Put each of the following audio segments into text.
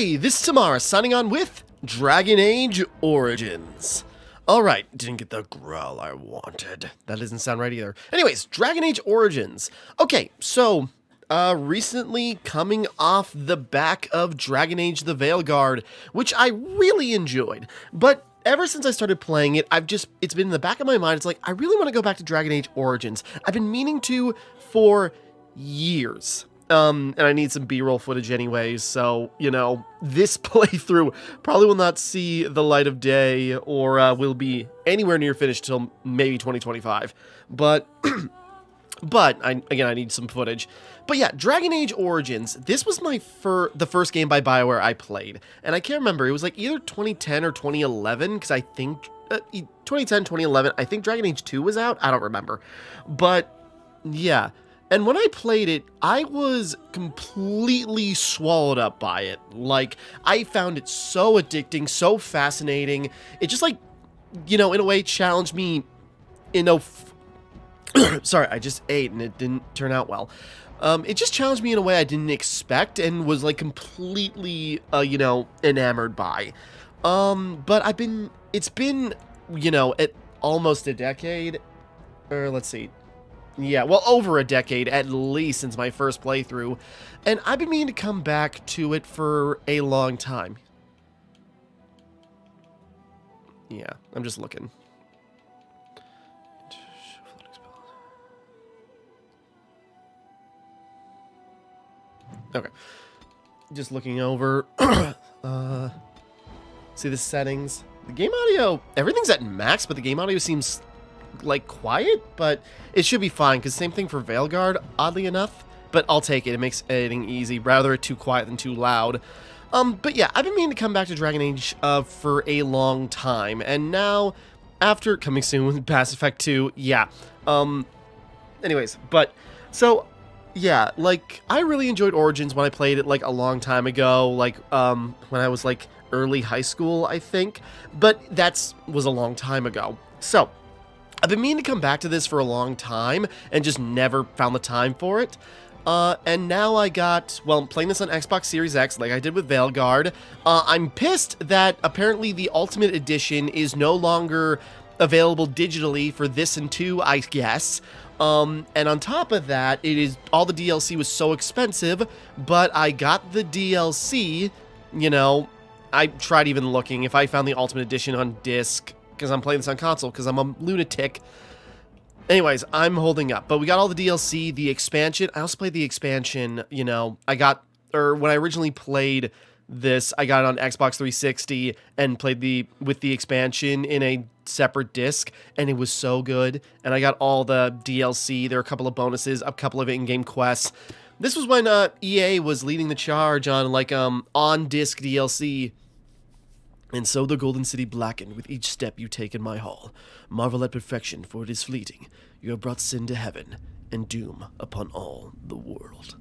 Hey, this is Timmara signing on with Dragon Age Origins. Alright, didn't get the growl I wanted. That doesn't sound right either. Anyways, Dragon Age Origins. Okay, so, recently coming off the back of Dragon Age the Veilguard, which I really enjoyed. But ever since I started playing it, it's been in the back of my mind, it's like, I really want to go back to Dragon Age Origins. I've been meaning to for years. And I need some B-roll footage anyways, so, you know, this playthrough probably will not see the light of day or will be anywhere near finished till maybe 2025. But, I need some footage. But yeah, Dragon Age Origins, this was the first game by BioWare I played. And I can't remember, it was like either 2010 or 2011, because I think, 2010, 2011, I think Dragon Age 2 was out, I don't remember. But, yeah. And when I played it, I was completely swallowed up by it. Like, I found it so addicting, so fascinating. It just, like, you know, in a way challenged me in a... Sorry, I just ate and it didn't turn out well. It just challenged me in a way I didn't expect and was, like, completely, you know, enamored by. But it's been, you know, almost a decade, or let's see. Yeah, well, over a decade at least since my first playthrough, and I've been meaning to come back to it for a long time. Yeah, I'm just looking. Okay, just looking over. See the settings. The game audio, everything's at max, but the game audio seems like quiet, but it should be fine, because same thing for Veilguard, oddly enough, but I'll take it. It makes editing easy. Rather it too quiet than too loud. But yeah, I've been meaning to come back to Dragon Age for a long time, and now, after coming soon with Mass Effect 2, yeah. Anyways, but, so, yeah, like, I really enjoyed Origins when I played it, like, a long time ago, like, when I was, like, early high school, I think, but was a long time ago. So, I've been meaning to come back to this for a long time and just never found the time for it. And now I'm playing this on Xbox Series X like I did with Veilguard. I'm pissed that apparently the Ultimate Edition is no longer available digitally for this and 2, I guess. And on top of that, all the DLC was so expensive, but I got the DLC, you know, I tried even looking if I found the Ultimate Edition on disc, because I'm playing this on console, because I'm a lunatic. Anyways, I'm holding up. But we got all the DLC, the expansion. I also played the expansion, you know, when I originally played this, I got it on Xbox 360 and played with the expansion in a separate disc, and it was so good. And I got all the DLC. There were a couple of bonuses, a couple of in-game quests. This was when EA was leading the charge on, like, on-disc DLC. And so the Golden City blackened with each step you take in my hall. Marvel at perfection, for it is fleeting. You have brought sin to heaven, and doom upon all the world.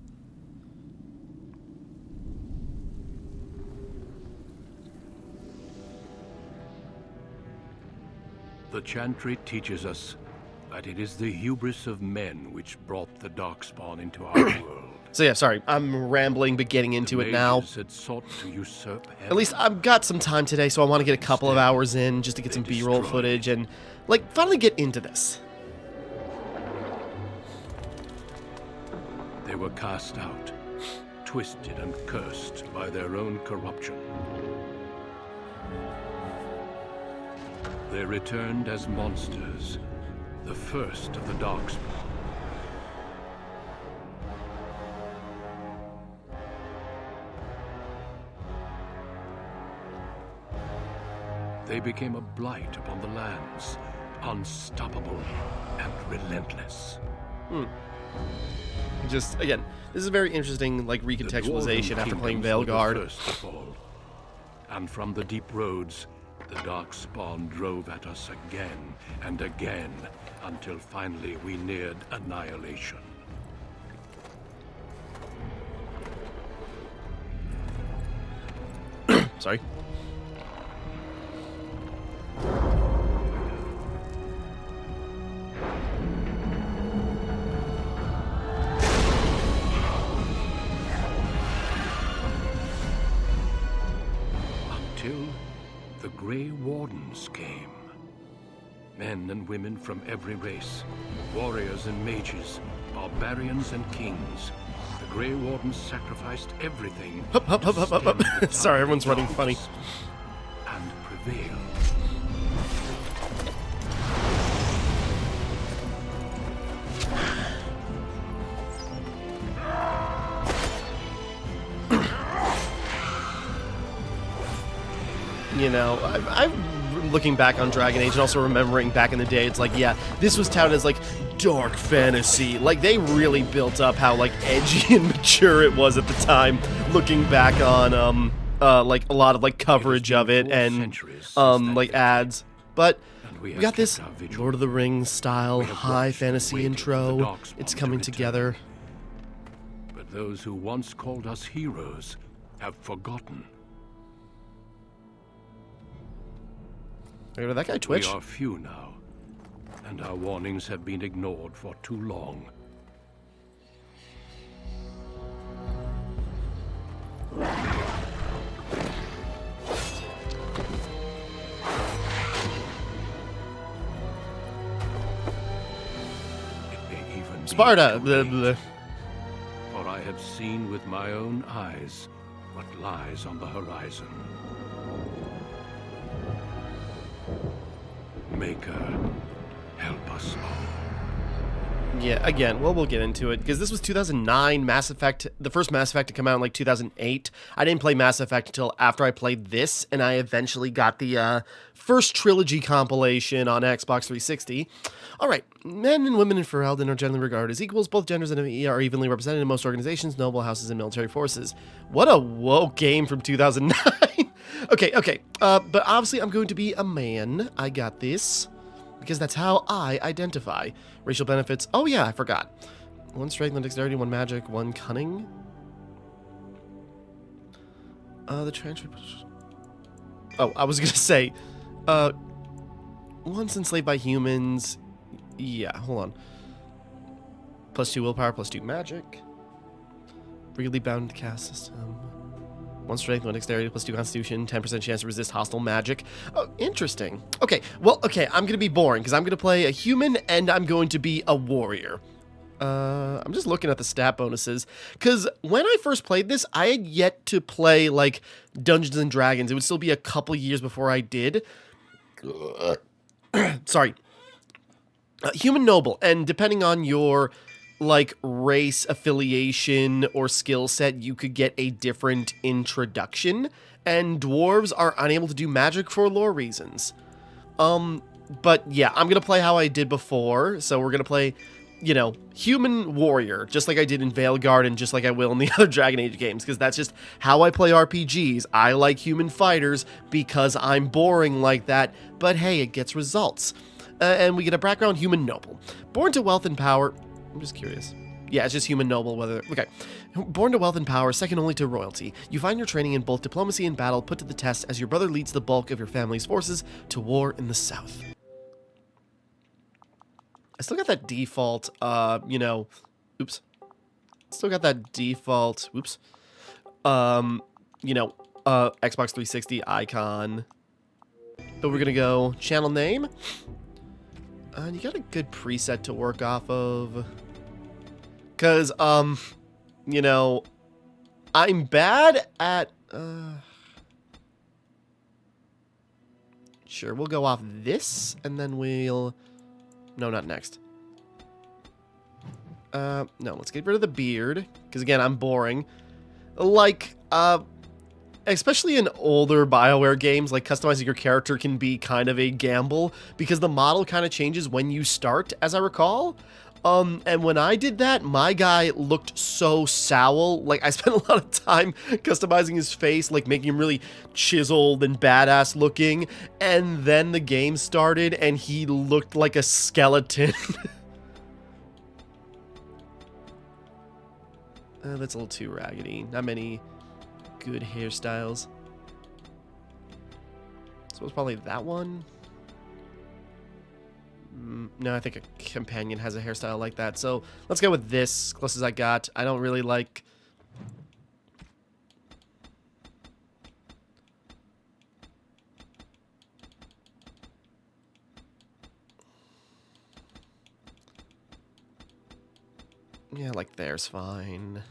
The chantry teaches us that it is the hubris of men which brought the Darkspawn into our world. So yeah, sorry, I'm rambling, but getting into it now. Had sought to usurp heaven. At least I've got some time today, so I want to get a couple of hours in just to get some B-roll footage and, like, finally get into this. They were cast out, twisted and cursed by their own corruption. They returned as monsters, the first of the Darkspawn. They became a blight upon the lands, unstoppable and relentless. Just, again, this is a very interesting, like, recontextualization after playing Veilguard. And from the deep roads, the Darkspawn drove at us again and again, until finally we neared annihilation. Sorry. Until the Grey Wardens came. Men and women from every race, warriors and mages, barbarians and kings. The Grey Wardens sacrificed everything. Hup, hup, hup, hup, hup, hup. Sorry, everyone's running funny. And prevailed. You know, I'm looking back on Dragon Age and also remembering back in the day, it's like, yeah, this was touted as, like, dark fantasy. Like, they really built up how, like, edgy and mature it was at the time, looking back on, like, a lot of, like, coverage of it and, like, ads. But we got this Lord of the Rings style high fantasy intro. It's coming together. But those who once called us heroes have forgotten. Did that guy twitch? We are few now, and our warnings have been ignored for too long. It may even Sparta! be too late, for I have seen with my own eyes what lies on the horizon. Maker, help us all. Yeah, again, well, we'll get into it, because this was 2009, Mass Effect, the first Mass Effect to come out in, like, 2008. I didn't play Mass Effect until after I played this, and I eventually got the first trilogy compilation on Xbox 360. Alright, men and women in Ferelden are generally regarded as equals. Both genders in ME are evenly represented in most organizations, noble houses, and military forces. What a woke game from 2009! Okay, but obviously I'm going to be a man. I got this. Because that's how I identify. Racial benefits. Oh yeah, I forgot. 1 strength, 1 dexterity, 1 magic, 1 cunning. The transfer... Oh, I was gonna say... once enslaved by humans... Yeah, hold on. +2 willpower, +2 magic. Really bound caste system. 1 strength, 1 dexterity, +2 constitution, 10% chance to resist hostile magic. Oh, interesting. Okay, well, okay, I'm gonna be boring, because I'm gonna play a human, and I'm going to be a warrior. I'm just looking at the stat bonuses, because when I first played this, I had yet to play, like, Dungeons and Dragons. It would still be a couple years before I did. Sorry. Human noble, and depending on your... like race affiliation or skill set, you could get a different introduction, and dwarves are unable to do magic for lore reasons. But yeah, I'm gonna play how I did before, so we're gonna play, you know, human warrior, just like I did in Veilguard and just like I will in the other Dragon Age games, because that's just how I play RPGs. I like human fighters because I'm boring like that, but hey, it gets results. And we get a background human noble. Born to wealth and power... I'm just curious. Yeah, it's just human noble, whether... Okay. Born to wealth and power, second only to royalty. You find your training in both diplomacy and battle put to the test as your brother leads the bulk of your family's forces to war in the south. I still got that default, you know... Oops. Still got that default... Oops. You know, Xbox 360 icon. But we're gonna go channel name. And you got a good preset to work off of. Because, you know, I'm bad at, sure, we'll go off this, and then we'll, no, not next. No, let's get rid of the beard, because again, I'm boring. Like, especially in older BioWare games, like customizing your character can be kind of a gamble because the model kind of changes when you start, as I recall. And when I did that, my guy looked so sour. Like, I spent a lot of time customizing his face, like making him really chiseled and badass looking. And then the game started and he looked like a skeleton. That's a little too raggedy. Not many good hairstyles. So it's probably that one. No, I think a companion has a hairstyle like that. So let's go with this, close as I got. I don't really like... Yeah, like there's fine.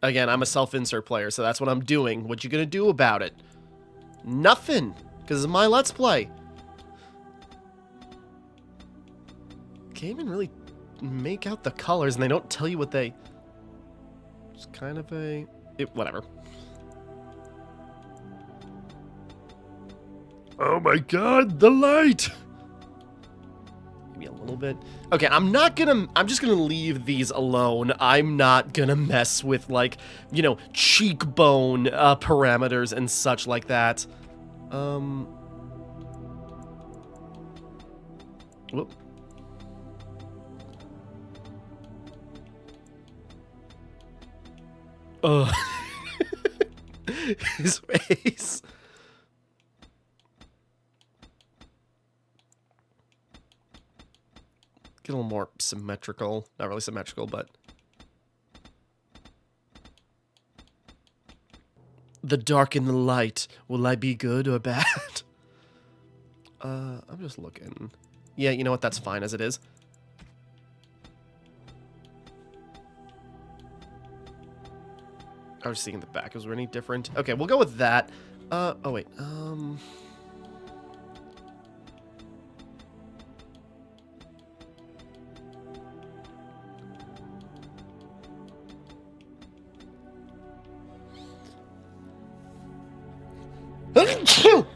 Again, I'm a self-insert player, so that's what I'm doing. What you gonna do about it? Nothing, because it's my Let's Play. Can't even really make out the colors, and they don't tell you what they... It's kind of a... whatever. Oh my god, the light! Maybe a little bit. Okay, I'm just gonna leave these alone. I'm not gonna mess with, like, you know, cheekbone parameters and such like that. Whoop. Ugh. His face. Get a little more symmetrical. Not really symmetrical, but... The dark and the light. Will I be good or bad? I'm just looking. Yeah, you know what? That's fine as it is. I was seeing the back. Was there any different? Okay, we'll go with that. Oh wait.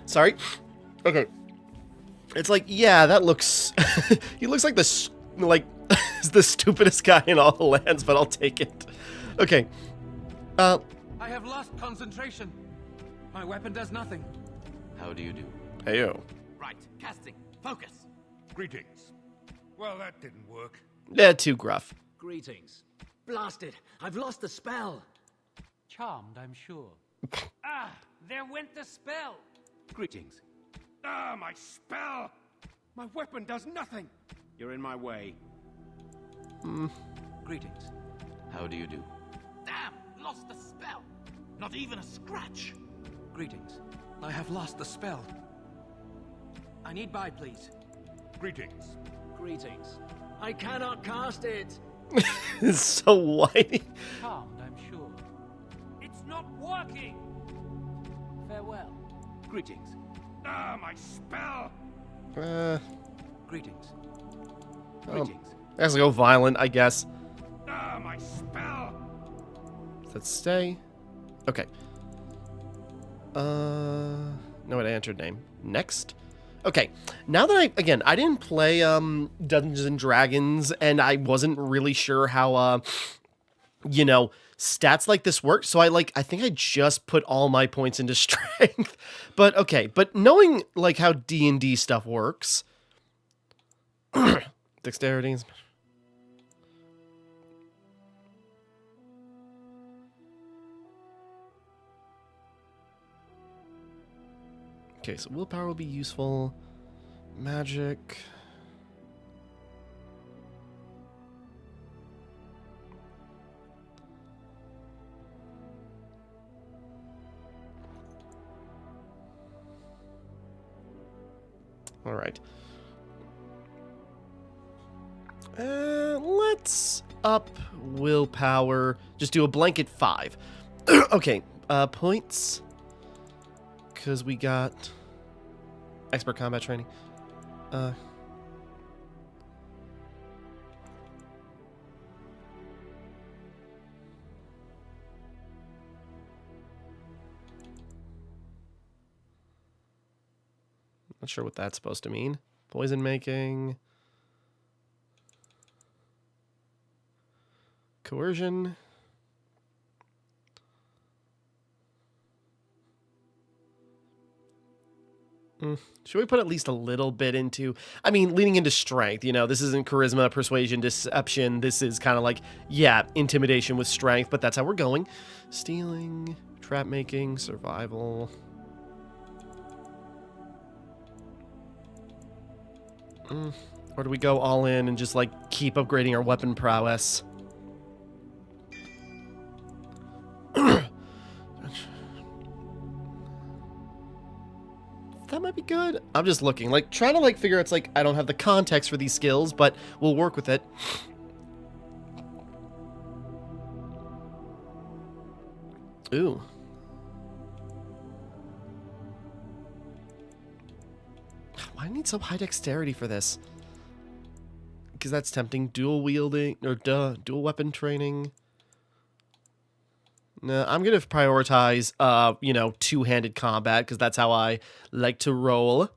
Sorry. Okay. It's like, yeah, that looks... he looks like the, the stupidest guy in all the lands, but I'll take it. Okay. I have lost concentration. My weapon does nothing. How do you do? Heyo. Right, casting. Focus. Greetings. Well, that didn't work. Yeah, too gruff. Greetings. Blasted. I've lost the spell. Charmed, I'm sure. Ah, there went the spell. Greetings. Ah, my spell! My weapon does nothing. You're in my way. Greetings. How do you do? Damn, lost the spell. Not even a scratch. Greetings. I have lost the spell. I need buy, please. Greetings. Greetings. I cannot cast it. It's so whiny. Charmed, I'm sure. It's not working. Farewell. Greetings. Ah, my spell! Greetings. Um, Greetings. Has to go violent, I guess. Ah, my spell! Let's stay. Okay. No, it entered name. Next. Okay. Now that I didn't play Dungeons and Dragons, and I wasn't really sure how you know, stats like this work, so I think I just put all my points into strength. But okay, but knowing like how D&D stuff works, dexterity. Okay, so willpower will be useful. Magic. All right. Let's up willpower. Just do a blanket 5. Okay. Points. Because we got expert combat training. Not sure what that's supposed to mean. Poison making. Coercion. Should we put at least a little bit into... I mean, leaning into strength. You know, this isn't charisma, persuasion, deception. This is kind of like, yeah, intimidation with strength, but that's how we're going. Stealing, trap making, survival... Or do we go all in and just, like, keep upgrading our weapon prowess? That might be good. I'm just looking. Like, trying to, like, figure out, it's like, I don't have the context for these skills, but we'll work with it. Ooh. Why do I need so high dexterity for this? Because that's tempting. Dual wielding, or dual weapon training. No, I'm going to prioritize, you know, two-handed combat, because that's how I like to roll.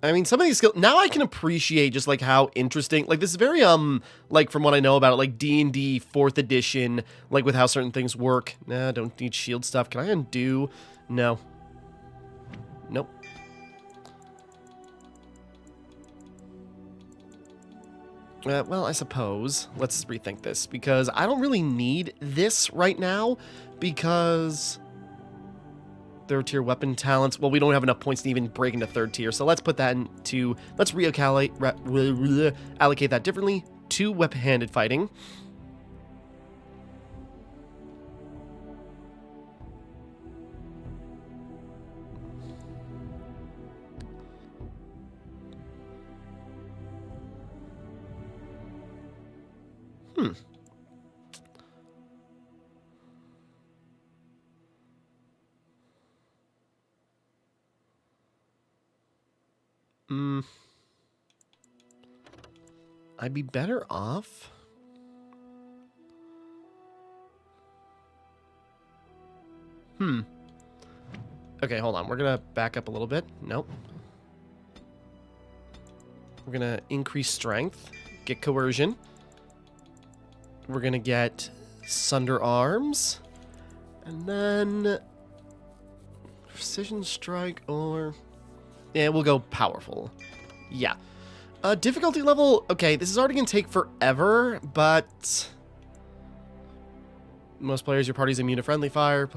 I mean, some of these skills, now I can appreciate just, like, how interesting, like, this is very, like, from what I know about it, like, D&D 4th edition, like, with how certain things work. Nah, don't need shield stuff. Can I undo? No. Nope. Well, I suppose. Let's rethink this, because I don't really need this right now, because third tier weapon talents, well, we don't have enough points to even break into third tier, so let's put that into, let's allocate that differently to weapon-handed fighting. I'd be better off. Okay, hold on. We're gonna back up a little bit. Nope. We're gonna increase strength, get coercion. We're gonna get sunder arms, and then precision strike, or yeah, we'll go powerful. Yeah. Difficulty level, okay, this is already gonna take forever, but most players, your party's immune to friendly fire.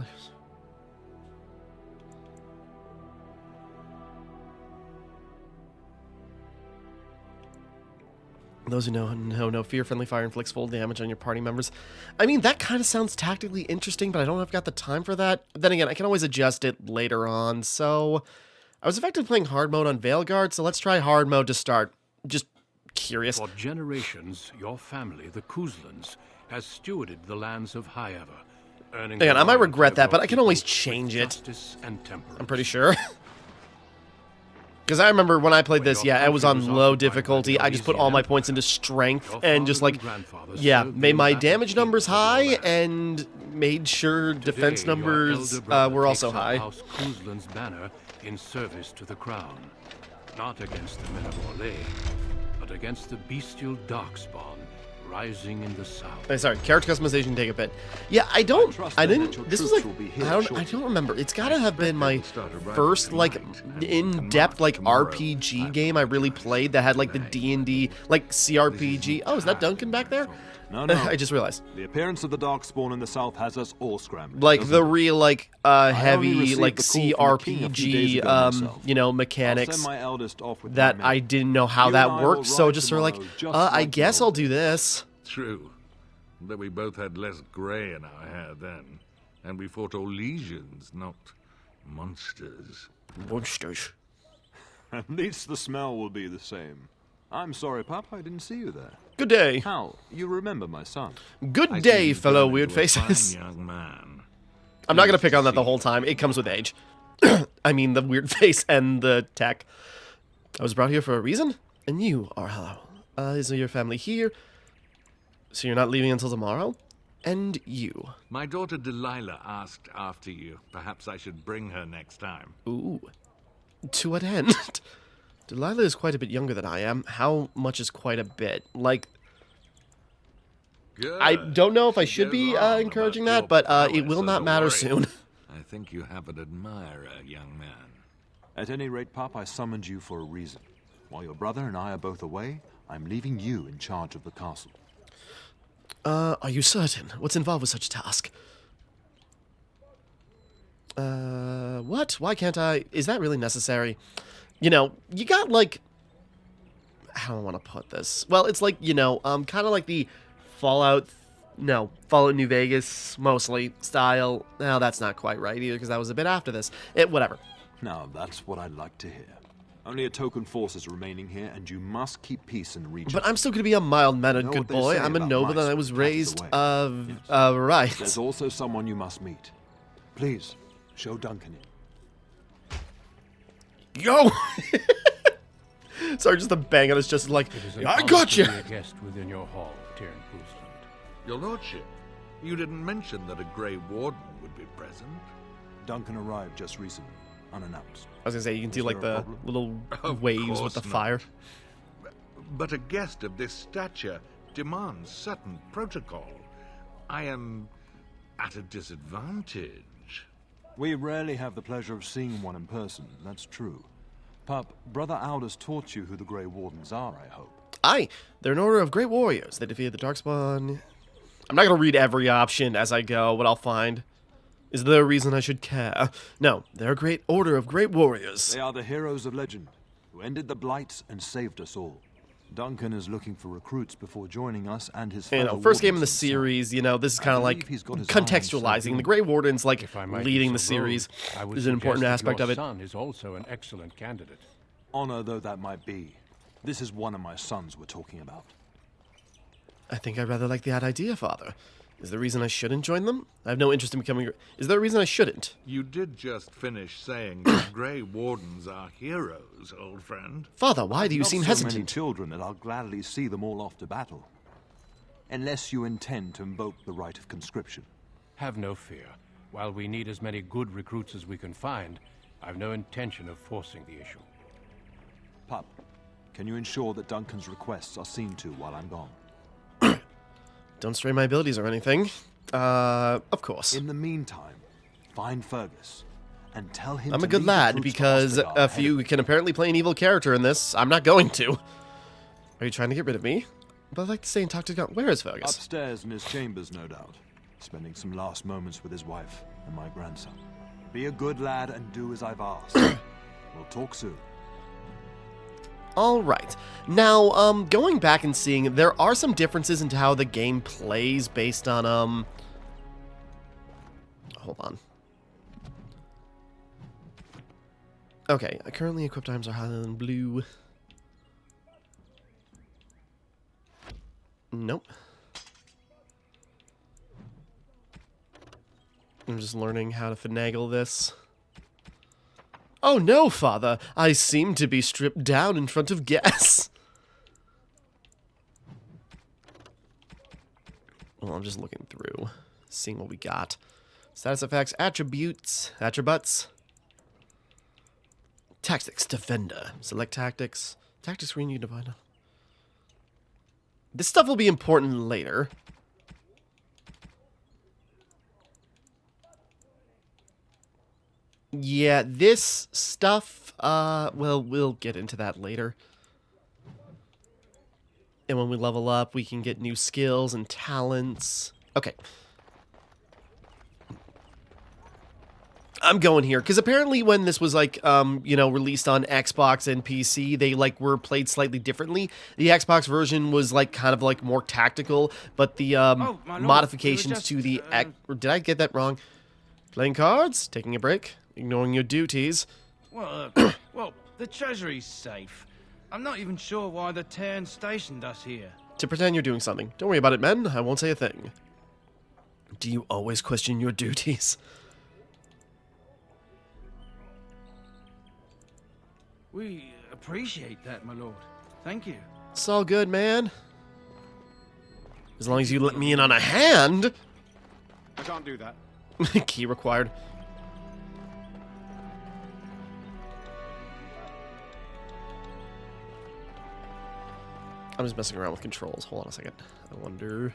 Those who know fear, friendly fire inflicts full damage on your party members. I mean, that kind of sounds tactically interesting, but I don't know if I've got the time for that. Then again, I can always adjust it later on, so I was effectively playing hard mode on Veilguard, so let's try hard mode to start. Just curious. For generations, your family, the Kuzlans, has stewarded the lands of Highever, earning. Again, I might regret that, but I can always people change with it. justice and temperance. I'm pretty sure. Because I remember when I played this, yeah, I was on low difficulty. I just put all my points into strength and just like, yeah, made my damage numbers high and made sure defense numbers were also high. House Kuzlan's banner in service to the crown, not against the men of Orlais, but against the bestial darkspawn rising in the south. Sorry, character customization take a bit. Yeah, I don't. This was like I don't remember. It's got to have been my first like in-depth like RPG game I really played that had like the D&D like CRPG. Oh, is that Duncan back there? No, no. I just realized. The appearance of the Darkspawn in the south has us all scrambling. Like the real like heavy like CRPG you know, mechanics that I didn't know how that worked, so just sort of like I guess I'll do this. True. But we both had less grey in our hair then. And we fought all legions, not monsters. Monsters. At least the smell will be the same. I'm sorry, Pop, I didn't see you there. Good day. How? You remember my son? Good day, fellow weird faces. Young man. I'm not gonna pick on that the whole time. It comes with age. I mean, the weird face and the tech. I was brought here for a reason, and you are hello. Is your family here? So you're not leaving until tomorrow? And you? My daughter Delilah asked after you. Perhaps I should bring her next time. Ooh. To what end? Delilah is quite a bit younger than I am. How much is quite a bit? Like, Good. I don't know if I should be Goes on encouraging about that, your but it prowess will as not a matter warrior. soon. I think you have an admirer, young man. At any rate, Pop, I summoned you for a reason. While your brother and I are both away, I'm leaving you in charge of the castle. Are you certain? What's involved with such a task? What? Why can't I? Is that really necessary? You know, you got, like... How do I want to put this? Well, it's like, you know, kind of like the Fallout New Vegas, mostly, style. No, that's not quite right, either, because that was a bit after this. Whatever. Now, that's what I'd like to hear. Only a token force is remaining here, and you must keep peace in the region. But I'm still going to be a mild-mannered Know good what they boy. say I'm a about noble mice and I was when cat is raised, away. right. There's also someone you must meet. Please, show Duncan in. Yo! Sorry, just a bang on his chest like, It is an I honor got to you! be a guest within your hall, Tyrant Boostland. Your lordship, you didn't mention that a Grey Warden would be present. Duncan arrived just recently, unannounced. I was going to say, you can see Is like there a the problem? little Of waves with course the not. fire. But a guest of this stature demands certain protocol. I am at a disadvantage. We rarely have the pleasure of seeing one in person, that's true. Pup, Brother Aldous taught you who the Grey Wardens are, I hope. Aye, they're an order of great warriors. They defeated the Darkspawn. I'm not going to read every option as I go, what I'll find. Is there a reason I should care? No, they're a great order of great warriors. They are the heroes of legend, who ended the Blight and saved us all. Duncan is looking for recruits before joining us and his fellow You know, first game in the wardens in series, you know, this is I kind of believe like he's got his contextualizing. arms The so Grey Warden's like If I might be leading the so bold, series I would is an important suggest aspect that of your it. son is also an excellent candidate. Honor though that might be, this is one of my sons we're talking about. I think I rather like that idea, Father. Is there a reason I shouldn't join them? I have no interest in becoming... Is there a reason I shouldn't? You did just finish saying that Grey Wardens are heroes, old friend. Father, why do you Not seem so many hesitant? children that I'll gladly see them all off to battle. Unless you intend to invoke the right of conscription. Have no fear. While we need as many good recruits as we can find, I've no intention of forcing the issue. Pup, can you ensure that Duncan's requests are seen to while I'm gone? Don't strain my abilities or anything. Of course. In the meantime, find Fergus and tell him I'm to a good lead the lad troops to because Ostrogard if ahead you of can apparently play an evil character in this, I'm not going to. Are you trying to get rid of me? But I'd like to stay and talk to God. Where is Fergus? Upstairs in his chambers, no doubt. Spending some last moments with his wife and my grandson. Be a good lad and do as I've asked. We'll talk soon. All right. Now, going back and seeing, there are some differences into how the game plays based on, Hold on. Okay, currently equipped items are highlighted in blue. Nope. I'm just learning how to finagle this. Oh no, Father! I seem to be stripped down in front of guests. Well, I'm just looking through, seeing what we got. Status effects, attributes, tactics, defender. Select tactics. Tactics screen, you divide. This stuff will be important later. Yeah, this stuff, well, we'll get into that later. And when we level up, we can get new skills and talents. Okay. I'm going here, because apparently when this was, like, you know, released on Xbox and PC, they, like, were played slightly differently. The Xbox version was, like, kind of, like, more tactical, but the, my lord, modifications we were just, to the... Or did I get that wrong? Playing cards? Taking a break? Ignoring your duties? Well, well, the treasury's safe. I'm not even sure why the Terran stationed us here. To pretend you're doing something. Don't worry about it, men. I won't say a thing. Do you always question your duties? We appreciate that, my lord. Thank you. It's all good, man. As long as you let me in on a hand. I can't do that. Key required. I'm just messing around with controls. Hold on a second. I wonder...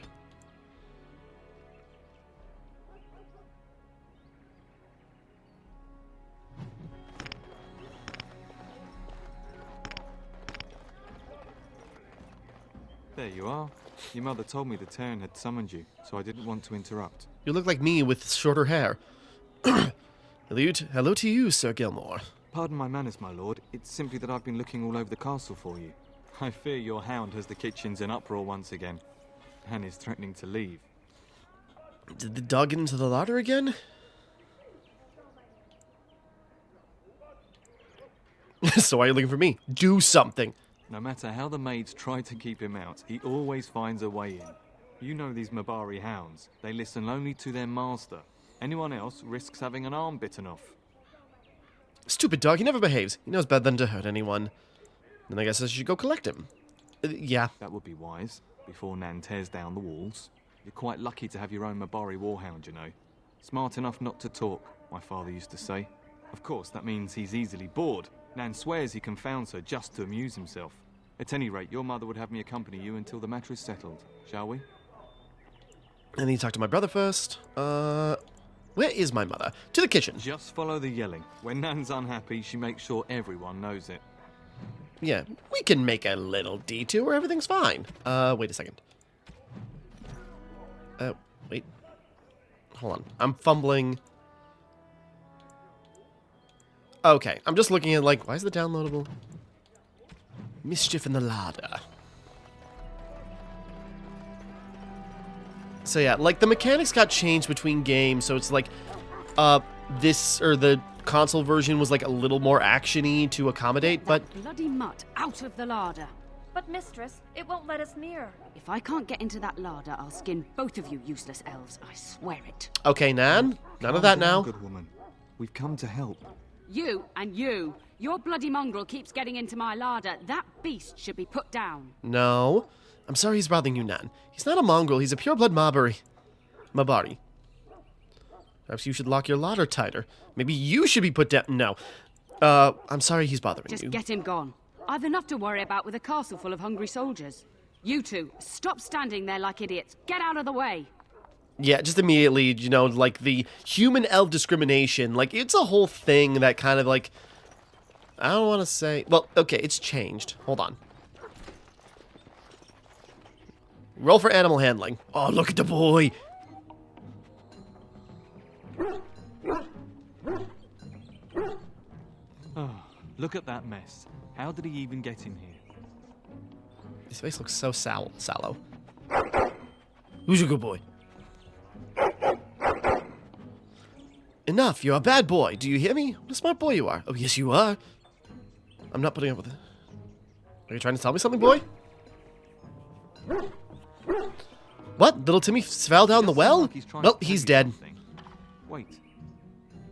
There you are. Your mother told me the Terran had summoned you, so I didn't want to interrupt. You look like me with shorter hair. Hello to you, Sir Gilmore. Pardon my manners, my lord. It's simply that I've been looking all over the castle for you. I fear your hound has the kitchens in uproar once again, and is threatening to leave. Did the dog get into the larder again? So why are you looking for me? Do something. No matter how the maids try to keep him out, he always finds a way in. You know these Mabari hounds. They listen only to their master. Anyone else risks having an arm bitten off. Stupid dog, he never behaves. He knows better than to hurt anyone. Then I guess I should go collect him. Yeah. That would be wise, before Nan tears down the walls. You're quite lucky to have your own Mabari warhound, you know. Smart enough not to talk, my father used to say. Of course, that means he's easily bored. Nan swears he confounds her just to amuse himself. At any rate, your mother would have me accompany you until the matter is settled, shall we? I need to talk to my brother first. Where is my mother? To the kitchen. Just follow the yelling. When Nan's unhappy, she makes sure everyone knows it. Yeah, we can make a little detour. Everything's fine. Wait a second. Wait. Hold on. I'm fumbling. Okay, I'm just looking at, like, why is the downloadable? Mischief in the larder. So yeah, like, the mechanics got changed between games, so it's like, this, or the console version was, like, a little more action-y to accommodate, but... Bloody mutt out of the larder. But, mistress, it won't let us near. If I can't get into that larder, I'll skin both of you useless elves, I swear it. Okay, Nan, none of that now. Good woman. We've come to help. You and you. Your bloody mongrel keeps getting into my larder. That beast should be put down. No. I'm sorry he's bothering you, Nan. He's not a mongrel. He's a pure-blood Mabari. Perhaps you should lock your larder tighter. Maybe you should be put down. No. I'm sorry he's bothering you. Just get him gone. I've enough to worry about with a castle full of hungry soldiers. You two, stop standing there like idiots. Get out of the way. Yeah, just immediately, you know, like, the human-elf discrimination, like, it's a whole thing that kind of, like, I don't want to say, well, okay, it's changed. Hold on. Roll for animal handling. Oh, look at the boy. Oh, look at that mess. How did he even get in here? His face looks so sallow. Who's a good boy? Enough, you're a bad boy. Do you hear me? What a smart boy you are. Oh, yes, you are. I'm not putting up with it. Are you trying to tell me something, boy? What? Little Timmy fell down the well? Like Well, he's dead. Something. Wait.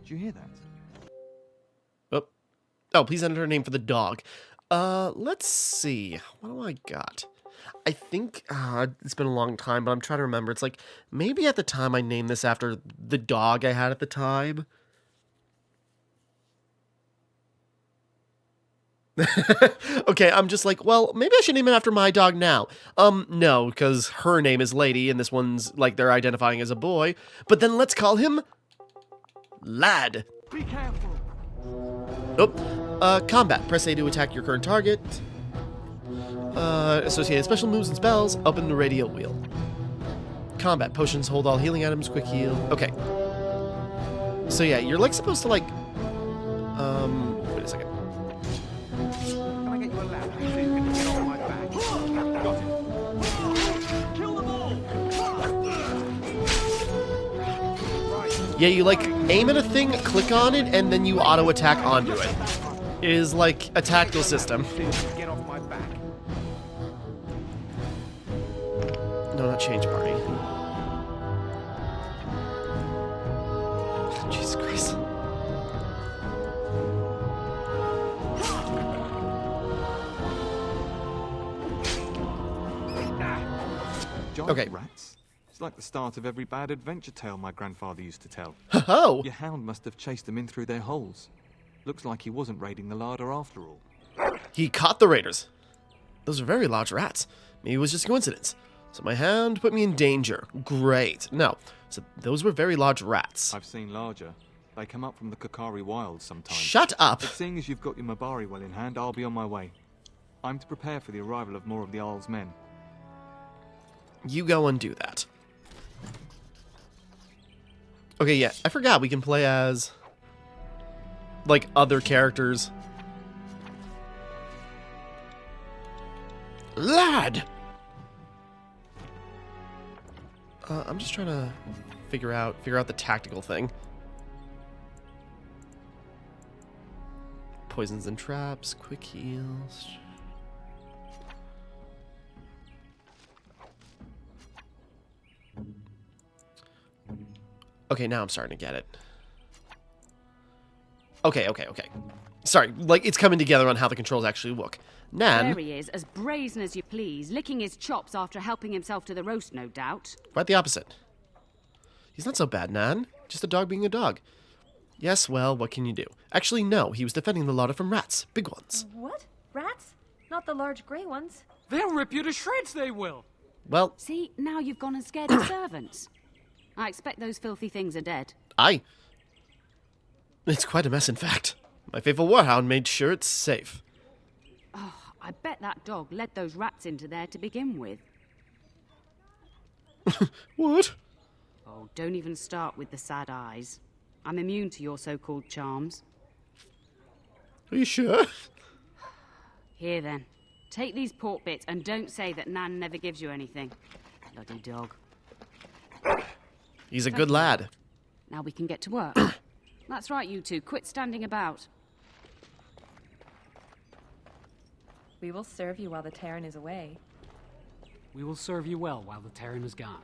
Did you hear that? Oh, please enter her name for the dog. Let's see. What do I got? I think, it's been a long time, but I'm trying to remember. It's like, maybe at the time I named this after the dog I had at the time. Okay, I'm just like, well, maybe I should name it after my dog now. No, because her name is Lady, and this one's, like, they're identifying as a boy. But then let's call him Lad. Be careful. Oh, combat. Press A to attack your current target. Associated special moves and spells. Open the radial wheel. Combat. Potions hold all healing items. Quick heal. Okay. So yeah, you're like supposed to like... wait a second. Can I get you a ladder so you can get on my back? Got it. Kill them all! Yeah, you like aim at a thing, click on it, and then you auto attack onto it. It is like a tactile system. Get off my back. No, not change party. Jesus Christ. Giant Okay. rats? It's like the start of every bad adventure tale my grandfather used to tell. Ho-ho! Your hound must have chased them in through their holes. Looks like he wasn't raiding the larder after all. He caught the raiders. Those are very large rats. Maybe it was just a coincidence. So my hound put me in danger. Great. No. So those were very large rats. I've seen larger. They come up from the Kakari wilds sometimes. Shut up! But seeing as you've got your Mabari well in hand, I'll be on my way. I'm to prepare for the arrival of more of the Isle's men. You go and do that. Okay, yeah. I forgot we can play as... like, other characters. Lad! I'm just trying to figure out the tactical thing. poisons and traps, quick heals. Okay, now I'm starting to get it. Okay. Sorry, like, it's coming together on how the controls actually look. Nan... There he is, as brazen as you please, licking his chops after helping himself to the roast, no doubt. Quite the opposite. He's not so bad, Nan. Just a dog being a dog. Yes, well, what can you do? Actually, no, he was defending the larder from rats. Big ones. What? Rats? Not the large grey ones. They'll rip you to shreds, they will! Well, See, now you've gone and scared the servants. I expect those filthy things are dead. It's quite a mess, in fact. My faithful warhound made sure it's safe. Oh, I bet that dog led those rats into there to begin with. What? Oh, don't even start with the sad eyes. I'm immune to your so-called charms. Are you sure? Here then, take these pork bits and don't say that Nan never gives you anything. Bloody dog. He's a good lad. Now we can get to work. That's right, you two. Quit standing about. We will serve you while the Terran is away. We will serve you well while the Terran is gone.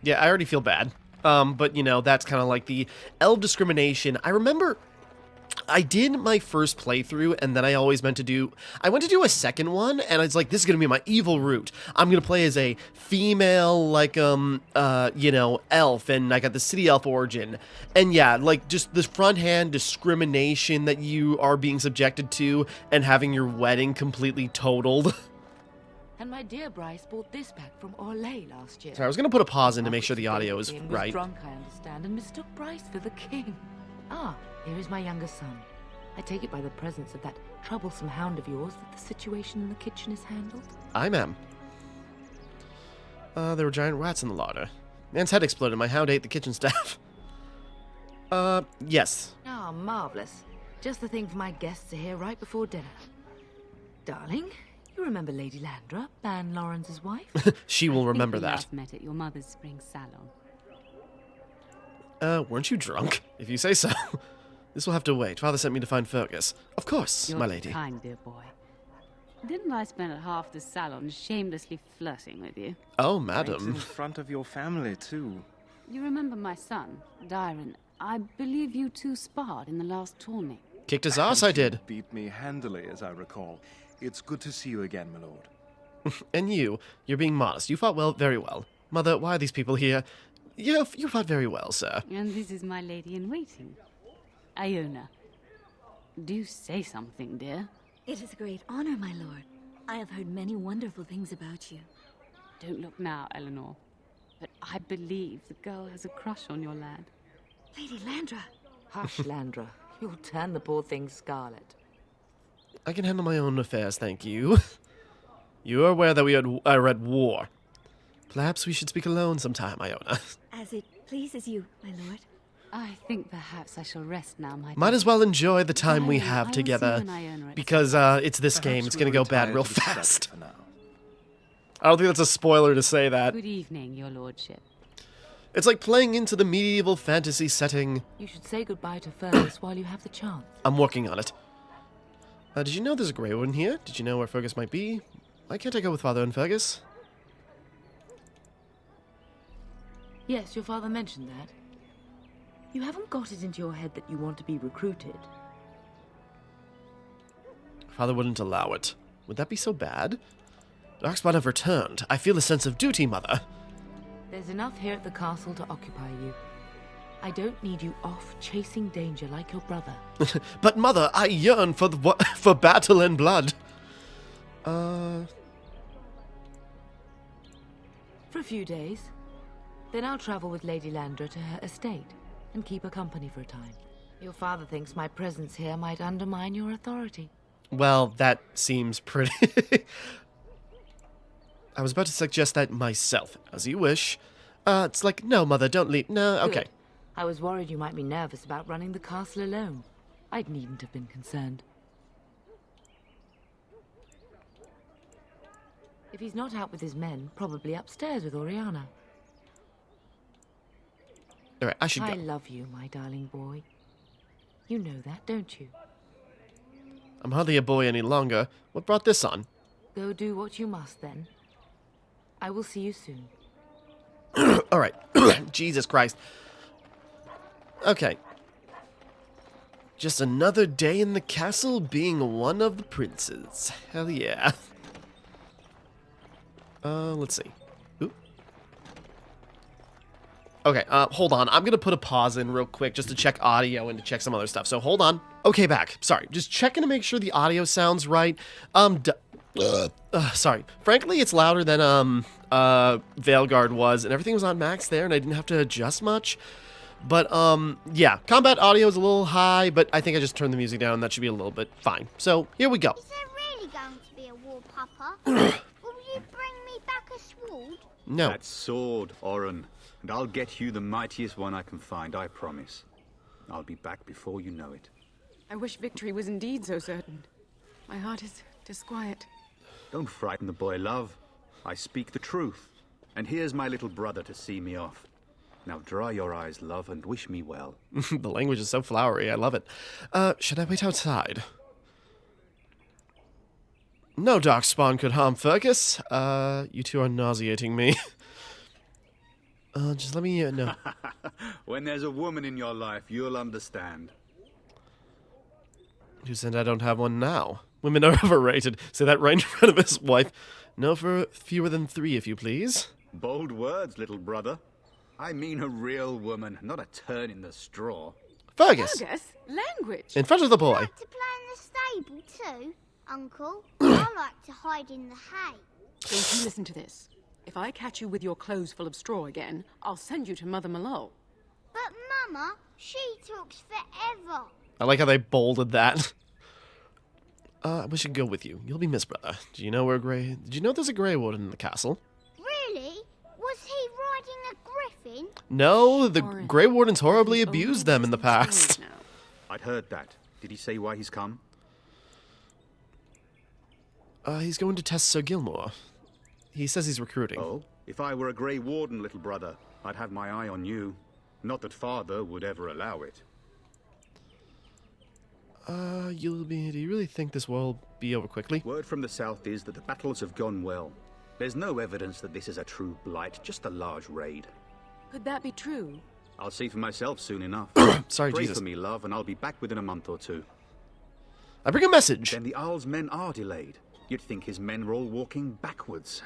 Yeah, I already feel bad. But, you know, that's kind of like the elf discrimination. I remember I did my first playthrough, and then I went to do a second one, and I was like, this is going to be my evil route. I'm going to play as a female, like, you know, elf, and I got the city elf origin. And yeah, like, just this front-hand discrimination that you are being subjected to, and having your wedding completely totaled. And my dear Bryce bought this back from Orlais last year. Sorry, I was going to put a pause in to make sure the audio is King right. was drunk, I understand, and mistook Bryce for the king. Ah, here is my younger son. I take it by the presence of that troublesome hound of yours that the situation in the kitchen is handled? I am. There were giant rats in the larder. Man's head exploded. My hound ate the kitchen staff. Yes. Ah, marvelous. Just the thing for my guests to hear right before dinner. Darling, you remember Lady Landra, Ban Lawrence's wife? She will remember that. Last met at your mother's spring salon. Weren't you drunk? If you say so. This will have to wait. Father sent me to find Fergus. Of course, You're my lady. kind, dear boy. Didn't I spend half the salon shamelessly flirting with you? Oh, Right madam. in front of your family, too. You remember my son, Dyron? I believe you two sparred in the last tourney. Kicked his ass, I did. Beat me handily, as I recall. It's good to see you again, my lord. And you're being modest. You fought well, very well. Mother, why are these people here? You fought very well, sir. And this is my lady-in-waiting, Iona. Do say something, dear. It is a great honor, my lord. I have heard many wonderful things about you. Don't look now, Eleanor. But I believe the girl has a crush on your lad. Lady Landra. Hush, Landra. You'll turn the poor thing scarlet. I can handle my own affairs, thank you. You are aware that we are at war. Perhaps we should speak alone sometime, Iona. As it pleases you, my lord. I think perhaps I shall rest now, my dear. Might as well enjoy the time we Darling, I have will together, see you and Iona at because it's this Perhaps game. It's we going to go bad retire real to the study fast. for now. I don't think that's a spoiler to say that. Good evening, your lordship. It's like playing into the medieval fantasy setting. You should say goodbye to Fergus while you have the chance. I'm working on it. Did you know there's a grey one here? Did you know where Fergus might be? Why can't I go with Father and Fergus? Yes, your father mentioned that. You haven't got it into your head that you want to be recruited. Father wouldn't allow it. Would that be so bad? Darkspawn have returned. I feel a sense of duty, Mother. There's enough here at the castle to occupy you. I don't need you off chasing danger like your brother. But Mother, I yearn for battle and blood. For a few days. Then I'll travel with Lady Landra to her estate and keep her company for a time. Your father thinks my presence here might undermine your authority. Well, that seems pretty... I was about to suggest that myself, as you wish. It's like, no, Mother, don't leave. No, okay. Good. I was worried you might be nervous about running the castle alone. I needn't have been concerned. If he's not out with his men, probably upstairs with Oriana. All right, I should go. I love you, my darling boy. You know that, don't you? I'm hardly a boy any longer. What brought this on? Go do what you must, then. I will see you soon. Alright. Jesus Christ. Okay. Just another day in the castle being one of the princes. Hell yeah. Let's see. Oop. Okay, hold on. I'm gonna put a pause in real quick just to check audio and to check some other stuff. So hold on. Okay, back. Sorry. Just checking to make sure the audio sounds right. Sorry. Frankly, it's louder than, Veilguard was, and everything was on max there, and I didn't have to adjust much. But, yeah. Combat audio is a little high, but I think I just turned the music down, and that should be a little bit fine. So, here we go. Is there really going to be a war, Papa? Will you bring me back a sword? No. That sword, Oren. And I'll get you the mightiest one I can find, I promise. I'll be back before you know it. I wish victory was indeed so certain. My heart is disquiet. Don't frighten the boy, love. I speak the truth. And here's my little brother to see me off. Now dry your eyes, love, and wish me well. The language is so flowery. I love it. Should I wait outside? No darkspawn could harm Fergus. You two are nauseating me. Just let me know. When there's a woman in your life, you'll understand. Who said I don't have one now? Women are overrated. Say that right in front of his wife. No for fewer than 3, if you please. Bold words, little brother. I mean a real woman, not a turn in the straw. Fergus! Fergus? Language! In front of the boy. You like to play in the stable too, Uncle? I like to hide in the hay. Don't you listen to this. If I catch you with your clothes full of straw again, I'll send you to Mother Malone. But Mama, she talks forever. I like how they bolded that. We should go with you. You'll be missed, brother. Did you know there's a Grey Warden in the castle? Really? Was he riding a griffin? No, the Grey Wardens horribly abused them in the past. I'd heard that. Did he say why he's come? He's going to test Sir Gilmore. He says he's recruiting. Oh, if I were a Grey Warden, little brother, I'd have my eye on you. Not that Father would ever allow it. Do you really think this will be over quickly? Word from the south is that the battles have gone well. There's no evidence that this is a true blight, just a large raid. Could that be true? I'll see for myself soon enough. Sorry, Pray Jesus. for me, love, and I'll be back within a month or 2. I bring a message. Then the Isle's men are delayed. You'd think his men were all walking backwards.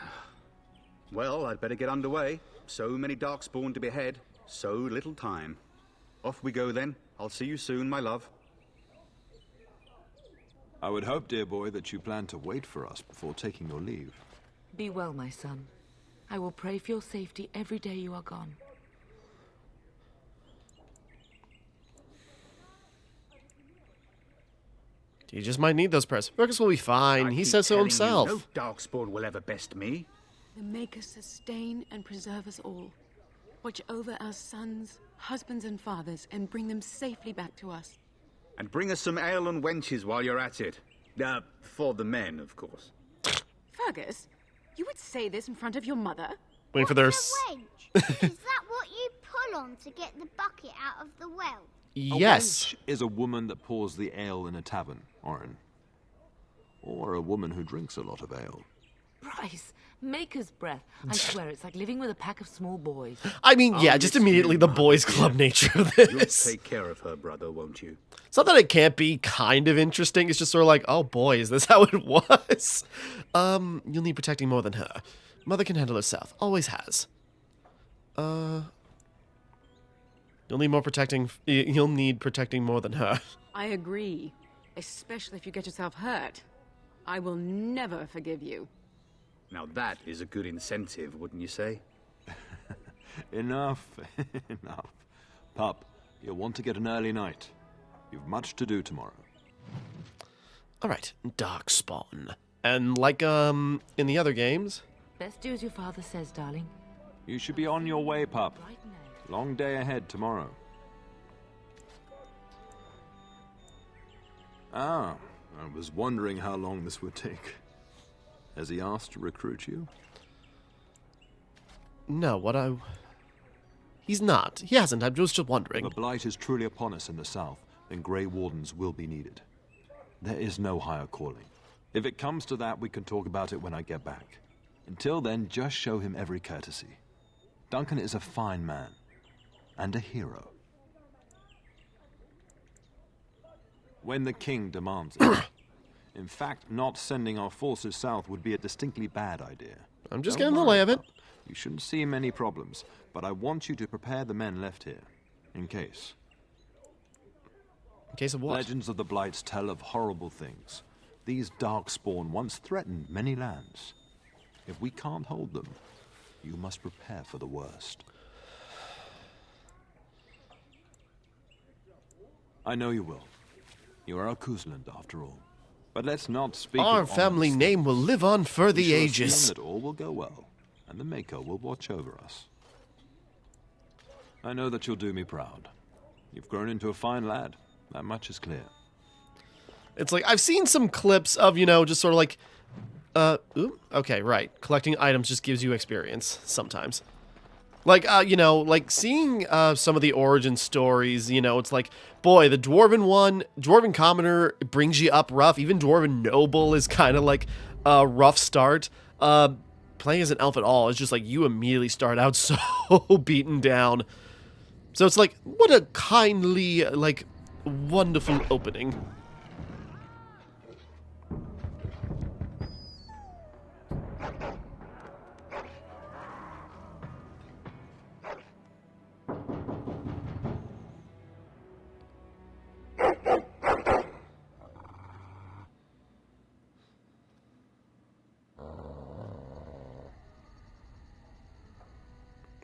Well, I'd better get underway. So many darkspawn to behead, so little time. Off we go then. I'll see you soon, my love. I would hope, dear boy, that you plan to wait for us before taking your leave. Be well, my son. I will pray for your safety every day you are gone. You just might need those prayers. Fergus will be fine. He says so himself. No darkspawn will ever best me. The Maker sustain and preserve us all. Watch over our sons, husbands and fathers, and bring them safely back to us. And bring us some ale and wenches while you're at it. For the men, of course. Fergus, you would say this in front of your mother? Waiting for their... Wench? Is that what you pull on to get the bucket out of the well? Yes. A wench is a woman that pours the ale in a tavern, Oren. Or a woman who drinks a lot of ale. Bryce, Maker's breath. I swear it's like living with a pack of small boys. I mean, yeah, just immediately the boys' club nature of You'll this. take care of her, brother, won't you? It's not that it can't be kind of interesting. It's just sort of like, oh boy, is this how it was? You'll need protecting more than her. Mother can handle herself. Always has. You'll need more protecting. You'll need protecting more than her. I agree. Especially if you get yourself hurt. I will never forgive you. Now that is a good incentive, wouldn't you say? Enough. Enough. Pup, you'll want to get an early night. You've much to do tomorrow. Alright, Darkspawn. And like, in the other games... Best do as your father says, darling. You should be on your way, pup. Bright and early. Long day ahead tomorrow. Ah, I was wondering how long this would take. Has he asked to recruit you? No, He's not. He hasn't. I was just wondering. If the Blight is truly upon us in the south, then Grey Wardens will be needed. There is no higher calling. If it comes to that, we can talk about it when I get back. Until then, just show him every courtesy. Duncan is a fine man. And a hero. When the king demands it. In fact, not sending our forces south would be a distinctly bad idea. I'm just Don't getting the worry lay of it. about You shouldn't see many problems, but I want you to prepare the men left here. In case. In case of what? Legends of the Blights tell of horrible things. These darkspawn once threatened many lands. If we can't hold them, you must prepare for the worst. I know you will. You are a Kuzland, after all. But let's not speak Our of family honest name will things. live on for the We shall ages. assume that all will go well, and the Maker will watch over us. I know that you'll do me proud. You've grown into a fine lad. That much is clear. It's like, I've seen some clips of, just sort of like, okay, right. Collecting items just gives you experience sometimes. Like, like seeing some of the origin stories, it's like, boy, the Dwarven Commoner brings you up rough. Even Dwarven Noble is kind of like a rough start. Playing as an elf at all is just like, you immediately start out so beaten down. So it's like, what a kindly, like, wonderful opening.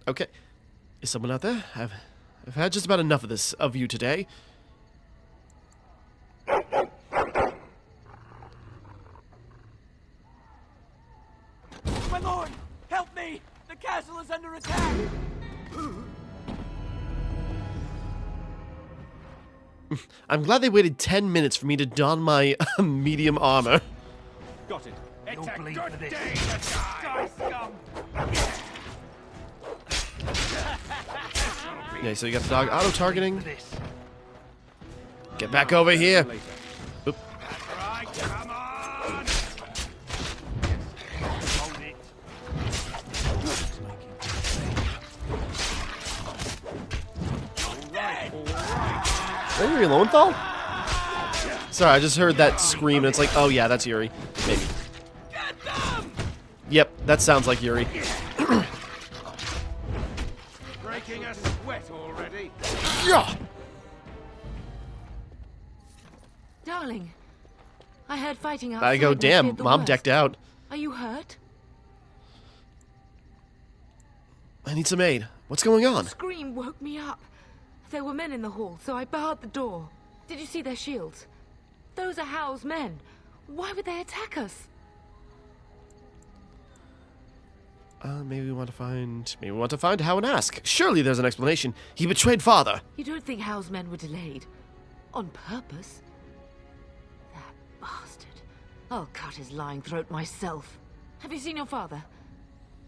Okay. Is someone out there? I've had just about enough of you today. My lord! Help me! The castle is under attack! I'm glad they waited 10 minutes for me to don my medium armor. Got it. It's You'll a bleed good for this. day to die, scum! Yeah, so you got the dog auto-targeting. Get back over here. Oop. Right, come on! Hold it. Is that Yuri Lowenthal? Sorry, I just heard that scream and it's like, oh yeah, that's Yuri. Maybe. Yep, that sounds like Yuri. Breaking a sweat already. Yeah. Darling, I heard fighting outside. I go, and damn, feared the mom worst. decked out. Are you hurt? I need some aid. What's going on? The scream woke me up. There were men in the hall, so I barred the door. Did you see their shields? Those are Hal's men. Why would they attack us? Maybe we want to find How and ask. Surely there's an explanation. He betrayed father. You don't think Hal's men were delayed? On purpose? That bastard. I'll cut his lying throat myself. Have you seen your father?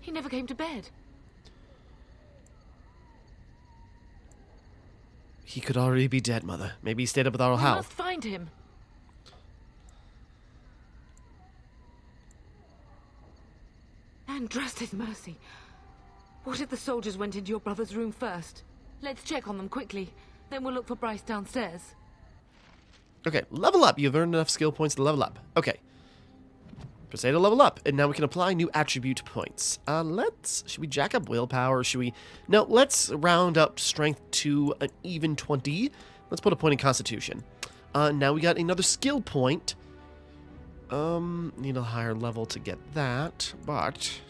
He never came to bed. He could already be dead, Mother. Maybe he stayed up with our We Hal. must find him. And trust his mercy. What if the soldiers went into your brother's room first? Let's check on them quickly. Then we'll look for Bryce downstairs. Okay, level up. You've earned enough skill points to level up. Okay. Proceed to level up, and now we can apply new attribute points. Should we jack up willpower, or should we... No, let's round up strength to an even 20. Let's put a point in constitution. Now we got another skill point. Need a higher level to get that, but...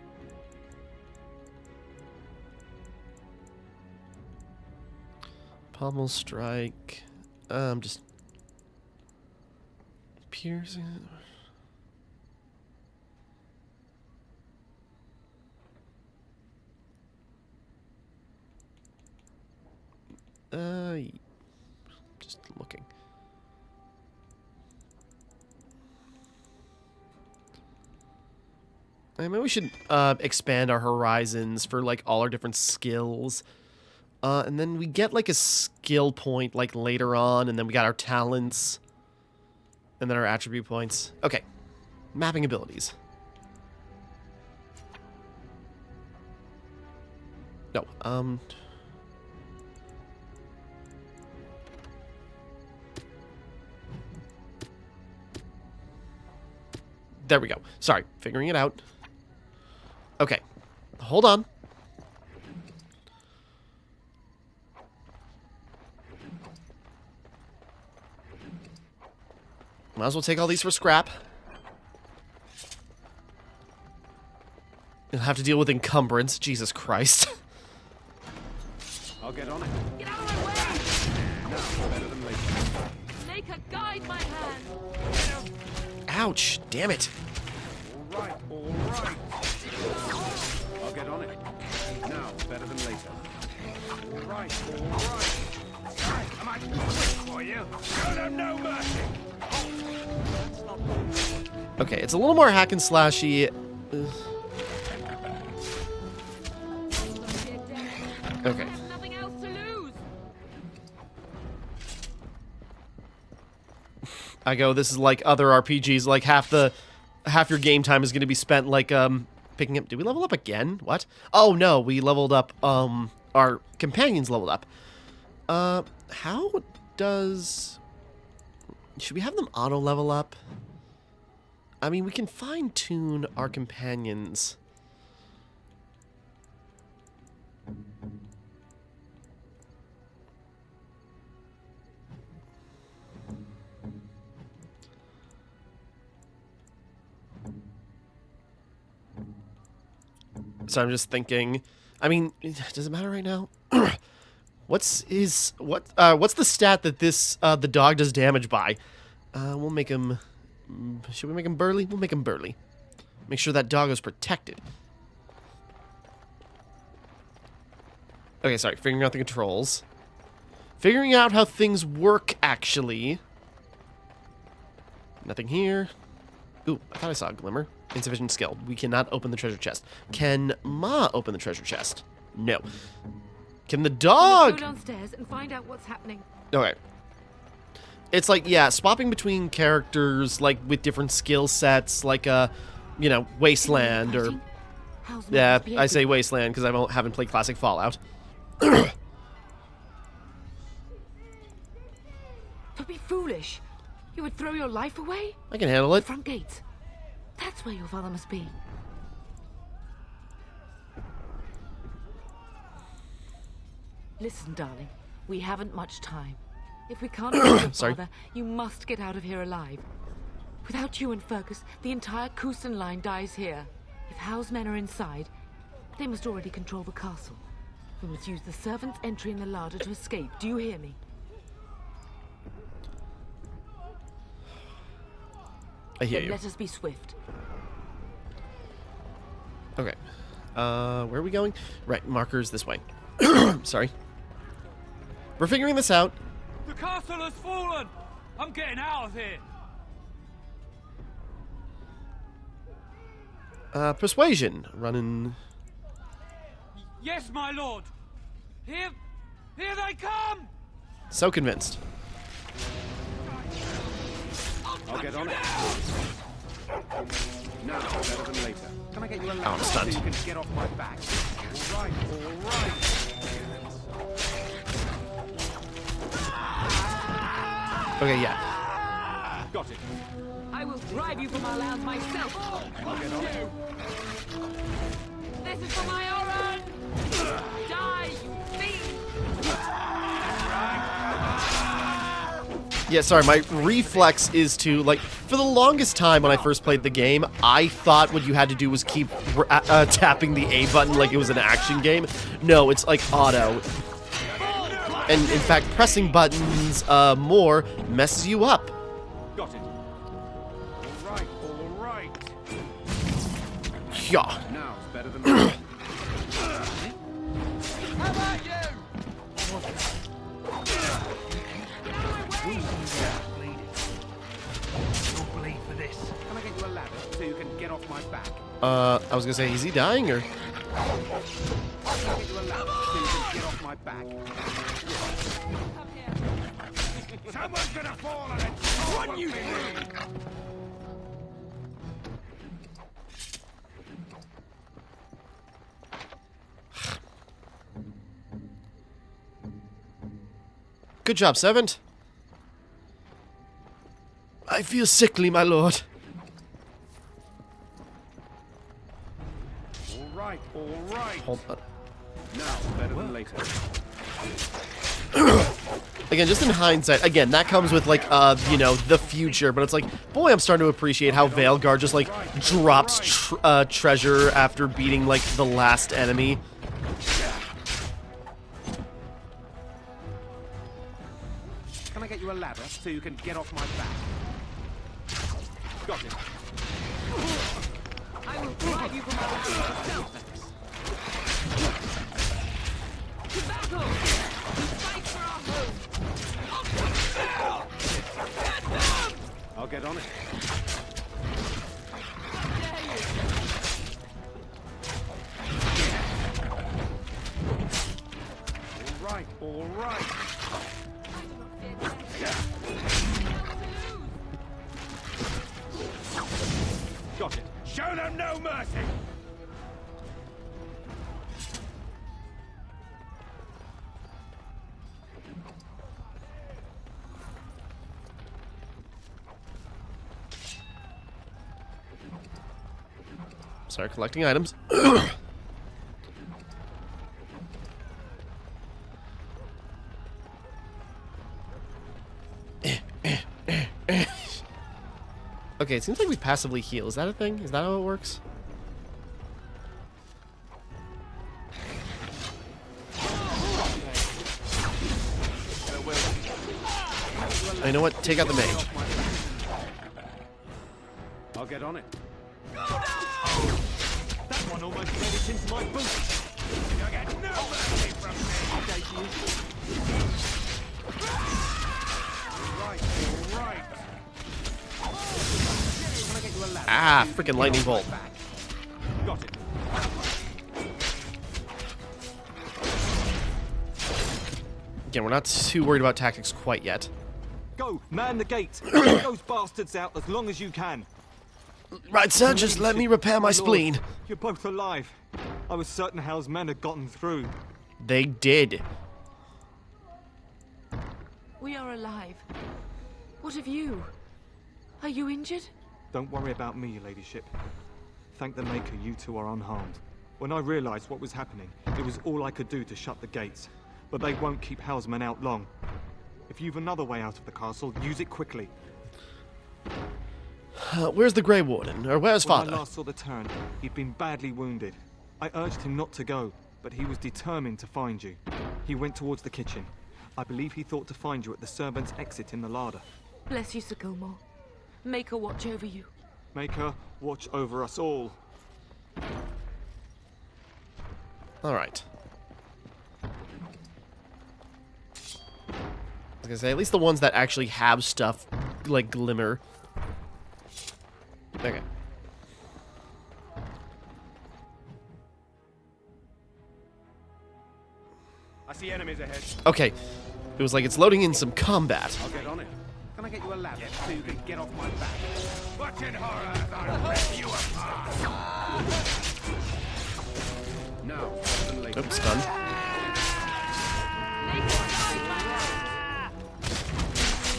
Pommel strike. Just... Piercing... Just looking. I mean, we should expand our horizons for like all our different skills. And then we get like a skill point like later on, and then we got our talents. And then our attribute points. Okay. Mapping abilities. No, there we go. Sorry, figuring it out. Okay. Hold on. Might as well take all these for scrap. You'll have to deal with encumbrance. Jesus Christ. I'll get on it. Get out of my way! Now, better than later. Make her guide my hand! Ouch. Damn it. All right, all right. I'll get on it. Now, better than later. All right, all right. Right, am I too quick for you? Show them no mercy. Okay, it's a little more hack and slashy. Okay. Nothing else to lose. I go, this is like other RPGs, like half your game time is going to be spent like picking up. Did we level up again? What? Oh no, we leveled up our companions leveled up. How does should we have them auto level up? I mean, we can fine tune our companions. So I'm just thinking, I mean, does it matter right now? What's the stat that this the dog does damage by? We'll make him. Should we make him burly? We'll make him burly. Make sure that dog is protected. Okay, sorry. Figuring out the controls. Figuring out how things work, actually. Nothing here. Ooh, I thought I saw a glimmer. Insufficient skill. We cannot open the treasure chest. Can Ma open the treasure chest? No. Can the dog... Go downstairs and find out what's happening. Okay. It's like, yeah, swapping between characters, like, with different skill sets, like, you know, Wasteland, or... Yeah, I say Wasteland because I haven't played Classic Fallout. Don't be foolish. You would throw your life away? I can handle it. The front gates. That's where your father must be. Listen, darling. We haven't much time. If we can't find your father, you must get out of here alive. Without you and Fergus, the entire Kusen line dies here. If Howe's men are inside, they must already control the castle. We must use the servants' entry in the larder to escape. Do you hear me? I hear Then you. let us be swift. Okay. Where are we going? Right, markers this way. Sorry. We're figuring this out. The castle has fallen! I'm getting out of here! Persuasion. Running... Yes, my lord! Here they come! So convinced. I'll get on it. Now, better than later. Can I get you a ladder I'm stunned. so you can get off my back? All right, all right. Okay, yeah. Got it. I will drive you from our land myself. I'll get on it. This is for my Oran! Die, you fiend! Yeah, sorry, my reflex is to, like, for the longest time when I first played the game, I thought what you had to do was keep tapping the A button like it was an action game. No, it's like auto. And in fact, pressing buttons more messes you up. Got it. All right, all right. Yeah. Now it's better than that. How about you? You'll bleed for this. Can I get you a ladder so you can get off my back? I was gonna say, is he dying, or? Can I get you a ladder so you can get off my back? Someone's gonna fall on it! Run, you three! Good job, servant. I feel sickly, my lord. All right, all right. Hold on. Now, better than later. Again, just in hindsight, again, that comes with, like, you know, the future, but it's like, boy, I'm starting to appreciate how Veilguard just, like, drops treasure after beating, like, the last enemy. Can I get you a ladder so you can get off my back? Got it. I will drive you from our self. To battle! We fight for our home! Get them! I'll get on it. All right, all right. Got it. Show them no mercy! Start collecting items. Okay, it seems like we passively heal. Is that a thing? Is that how it works? You know what? Take out the mage. I'll get on it. That one almost made it into my boot. You'll get no mercy from me. Right, all right. Can I get you a ladder? Ah, freaking lightning bolt. Got it. Again, we're not too worried about tactics quite yet. Go, man the gate. Get those bastards out as long as you can. Right, sir, just let me repair my spleen. You're both alive. I was certain Hal's men had gotten through. They did. We are alive. What of you? Are you injured? Don't worry about me, ladyship. Thank the Maker you two are unharmed. When I realized what was happening, it was all I could do to shut the gates. But they won't keep Hal's men out long. If you've another way out of the castle, use it quickly. Where's the Grey Warden? Or where's When Father? I last saw the Terran, he'd been badly wounded. I urged him not to go, but he was determined to find you. He went towards the kitchen. I believe he thought to find you at the servants' exit in the larder. Bless you, Sir Gilmore. Make her watch over you. Make her watch over us all. Alright. I was gonna say, at least the ones that actually have stuff, like, glimmer. Okay. I see enemies ahead. Okay. It was like it's loading in some combat. I'll get on it. Can I get you a ladder so you can get off my back? Watch in horror as I rip you apart! Now, better than later. Oops, stunned.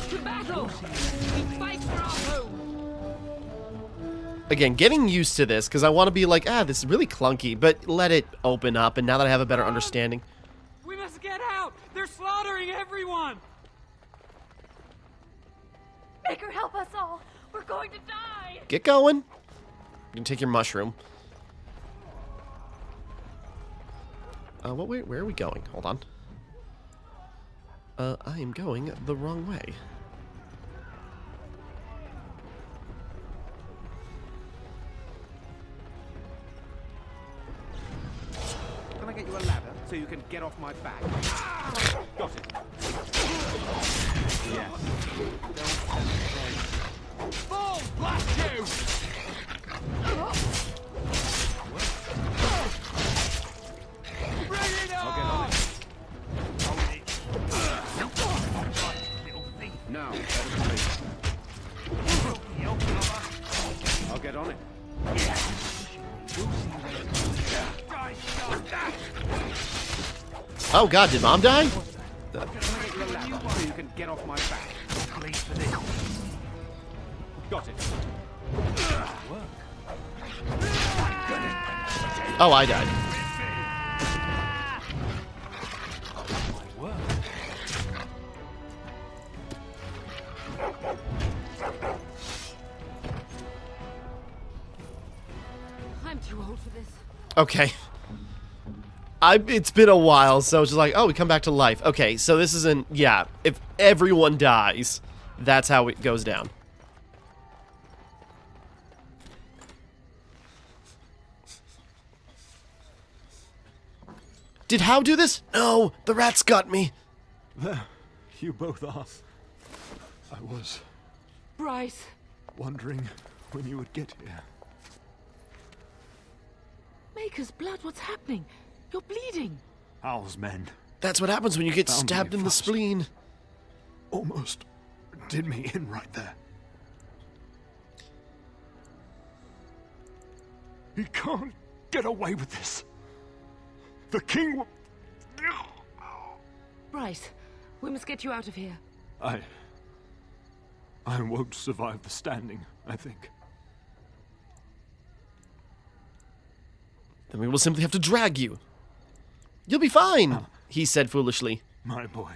To battle! We fight for our home! Again, getting used to this, because I want to be like, this is really clunky, but let it open up, and now that I have a better understanding. We must get out! They're slaughtering everyone! Maker, help us all! We're going to die! Get going. You can take your mushroom. Where are we going? Hold on. I am going the wrong way. Can I get you a ladder so you can get off my back? Got it. Yes. Fall! Blast you! Bring it on! I'll get on it. Hold it. Little thief. Now, better than later. I'll get on it. Oh god, did Mom die? So you can get off my back. Please for this. Got it. Oh, I died. I'm too old for this. Okay. It's been a while, so it's just like, oh, we come back to life. Okay, so this isn't... Yeah, if everyone dies, that's how it goes down. Did How do this? No, the rats got me. There, you both are. I was Bryce. wondering when you would get here. Maker's blood, what's happening? You're bleeding. Howl's men That's what happens when you get Found me stabbed in the first. spleen. almost did me in right there. He can't get away with this. The king will... Bryce, we must get you out of here. I won't survive the standing, I think. Then we will simply have to drag you. You'll be fine, he said foolishly. My boy.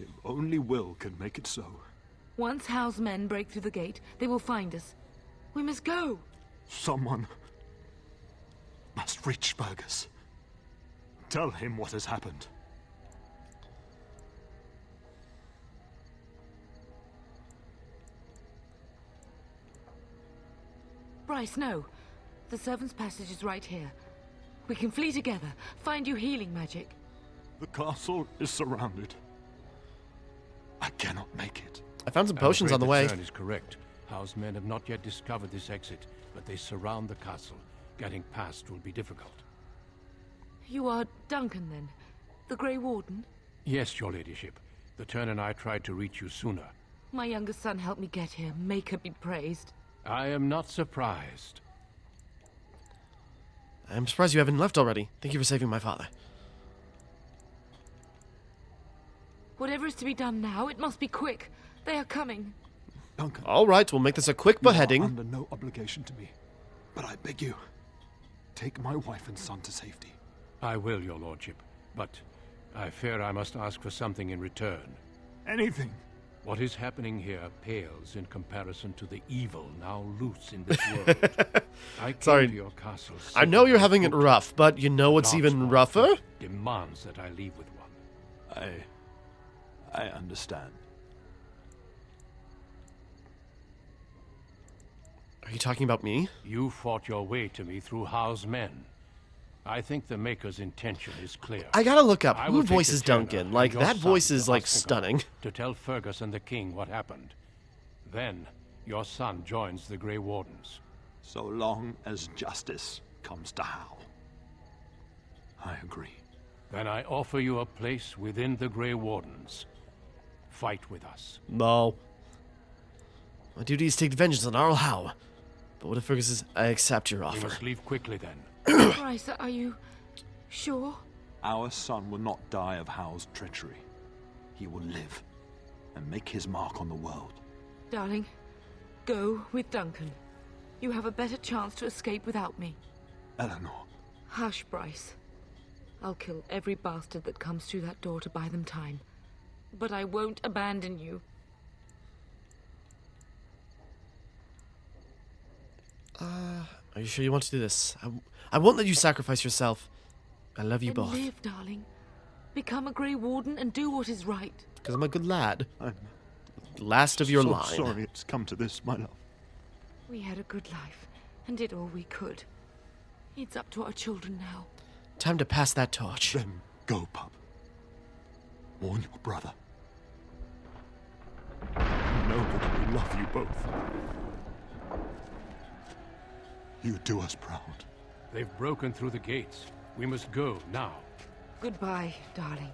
If only will can make it so. Once Hal's men break through the gate, they will find us. We must go. Someone must reach Fergus. Tell him what has happened. Bryce, no. The servant's passage is right here. We can flee together, find you healing magic. The castle is surrounded. I cannot make it. I found some potions on the way. Turn is correct. Howe's men have not yet discovered this exit, but they surround the castle. Getting past will be difficult. You are Duncan, then? The Grey Warden? Yes, your ladyship. The Turn and I tried to reach you sooner. My younger son helped me get here. Maker be praised. I am not surprised. I'm surprised you haven't left already. Thank you for saving my father. Whatever is to be done now, it must be quick. They are coming. Duncan. All right, we'll make this a quick beheading. You are under no obligation to me, but I beg you, take my wife and son to safety. I will, your lordship, but I fear I must ask for something in return. Anything. What is happening here pales in comparison to the evil now loose in this world. I came Sorry. to your castle. I know you're having it rough, but you know what's even rougher? Demands that I leave with one. I understand. Are you talking about me? You fought your way to me through Howe's men. I think the Maker's intention is clear. I gotta look up I who will take voices the Turner Duncan. and Like, your that son voice to is, like, Osnagar stunning. To tell Fergus and the king what happened. Then, your son joins the Grey Wardens. So long as justice comes to Hal. I agree. Then I offer you a place within the Grey Wardens. Fight with us. No. My duty is to take vengeance on Arl Howe. But what if Fergus says, I accept your We offer? must leave quickly then. Bryce, are you sure? Our son will not die of Hal's treachery. He will live and make his mark on the world. Darling, go with Duncan. You have a better chance to escape without me. Eleanor. Hush, Bryce. I'll kill every bastard that comes through that door to buy them time. But I won't abandon you. Are you sure you want to do this? I won't let you sacrifice yourself. I love you Then both. live, darling. Become a Grey Warden and do what is right. Because I'm a good lad. Last of your so line. Sorry it's come to this, my love. We had a good life and did all we could. It's up to our children now. Time to pass that torch. Then go, pup. Warn your brother. Know that we love you both. You do us proud. They've broken through the gates. We must go now. Goodbye, darling.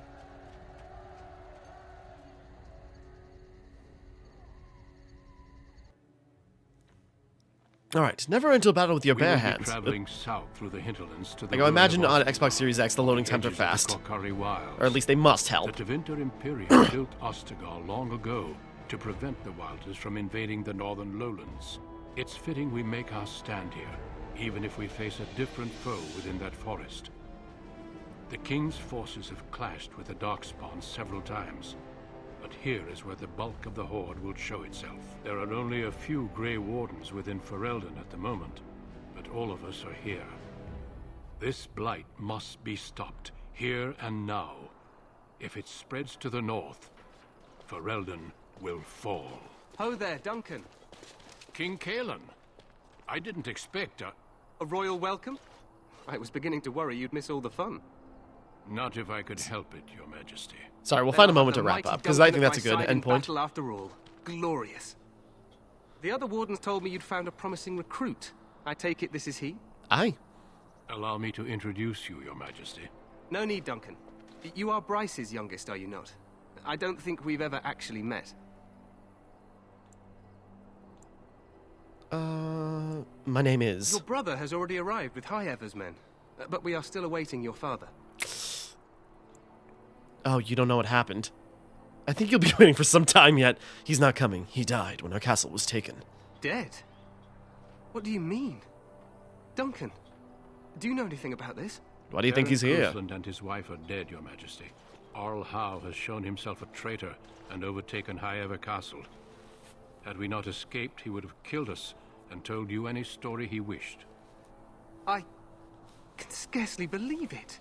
Alright, never enter a battle with your bare We will hands. be traveling south through the hinterlands to the Like, I imagine ruin on of Xbox Series X, the loading the times are edges of the fast. Korkari Wilds. Or at least they must help. The Tevinter Imperium built Ostagar long ago to prevent the Wilders from invading the northern lowlands. It's fitting we make our stand here, even if we face a different foe within that forest. The King's forces have clashed with the Darkspawn several times, but here is where the bulk of the Horde will show itself. There are only a few Grey Wardens within Ferelden at the moment, but all of us are here. This blight must be stopped, here and now. If it spreads to the north, Ferelden will fall. Ho there, Duncan. King Kaelan, I didn't expect a royal welcome? I was beginning to worry you'd miss all the fun. Not if I could help it, Your Majesty. Sorry, we'll find a moment to wrap up, because I think that's a good endpoint. After all, glorious. The other wardens told me you'd found a promising recruit. I take it this is he? Aye. Allow me to introduce you, Your Majesty. No need, Duncan. You are Bryce's youngest, are you not? I don't think we've ever actually met. My name is... Your brother has already arrived with High Ever's men, but we are still awaiting your father. Oh, you don't know what happened. I think you'll be waiting for some time yet. He's not coming. He died when our castle was taken. Dead? What do you mean? Duncan, do you know anything about this? Why do you think he's here? Baron and his wife are dead, Your Majesty. Arl Howe has shown himself a traitor and overtaken High Ever Castle. Had we not escaped, he would have killed us and told you any story he wished. I can scarcely believe it.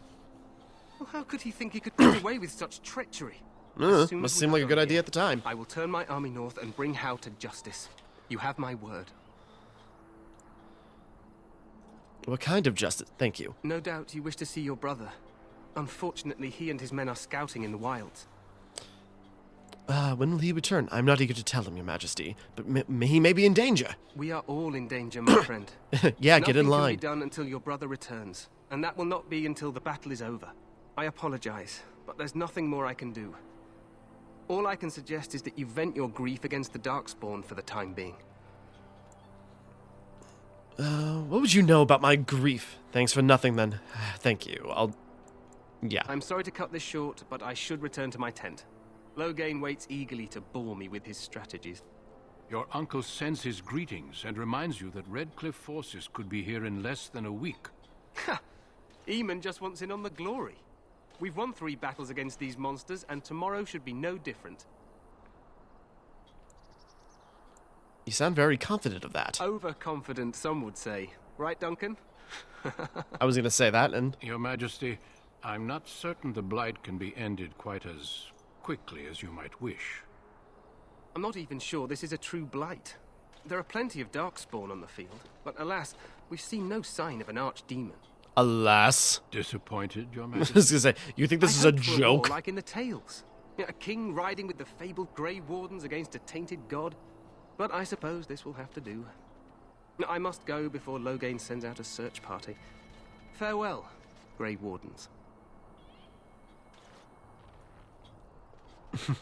Well, how could he think he could get away with such treachery? Must seem like a good idea at the time. I will turn my army north and bring Howe to justice. You have my word. What kind of justice? Thank you. No doubt you wish to see your brother. Unfortunately, he and his men are scouting in the wilds. When will he return? I'm not eager to tell him, Your Majesty, but he may be in danger. We are all in danger, my friend. Yeah, get in line. Nothing can be done until your brother returns, and that will not be until the battle is over. I apologize, but there's nothing more I can do. All I can suggest is that you vent your grief against the Darkspawn for the time being. What would you know about my grief? Thanks for nothing, then. Thank you. Yeah. I'm sorry to cut this short, but I should return to my tent. Loghain waits eagerly to bore me with his strategies. Your uncle sends his greetings and reminds you that Redcliffe forces could be here in less than a week. Ha! Eamon just wants in on the glory. We've won 3 battles against these monsters, and tomorrow should be no different. You sound very confident of that. Overconfident, some would say. Right, Duncan? I was going to say that, and... Your Majesty, I'm not certain the Blight can be ended quite as quickly as you might wish. I'm not even sure this is a true Blight. There are plenty of Darkspawn on the field, but alas, we've seen no sign of an archdemon. Alas. Disappointed, Your I Majesty? was going to say, you think this is a joke? Like in the tales. A king riding with the fabled Grey Wardens against a tainted god. But I suppose this will have to do. I must go before Loghain sends out a search party. Farewell, Grey Wardens.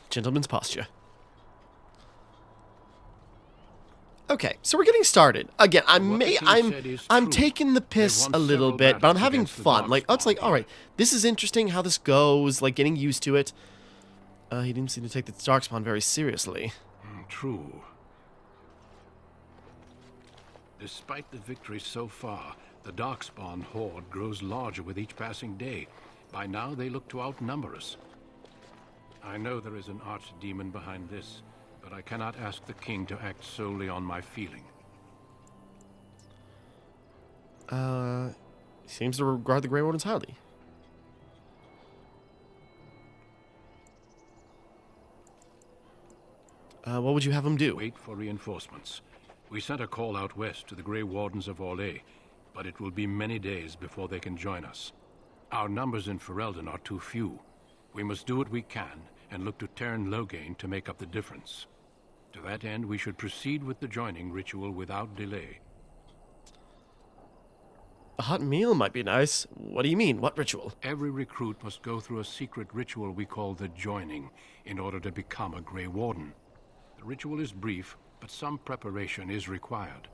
Gentleman's posture. Okay, so we're getting started. Again, I'm taking the piss a little bit, but I'm having fun. Like, it's like, all right, this is interesting how this goes, like getting used to it. He didn't seem to take the Darkspawn very seriously. True. Despite the victory so far, the Darkspawn horde grows larger with each passing day. By now, they look to outnumber us. I know there is an archdemon behind this, but I cannot ask the king to act solely on my feeling. He seems to regard the Grey Wardens highly. What would you have him do? Wait for reinforcements. We sent a call out west to the Grey Wardens of Orlais, but it will be many days before they can join us. Our numbers in Ferelden are too few. We must do what we can and look to Teyrn Loghain to make up the difference. To that end, we should proceed with the joining ritual without delay. A hot meal might be nice. What do you mean? What ritual? Every recruit must go through a secret ritual we call the joining in order to become a Grey Warden. The ritual is brief, but some preparation is required.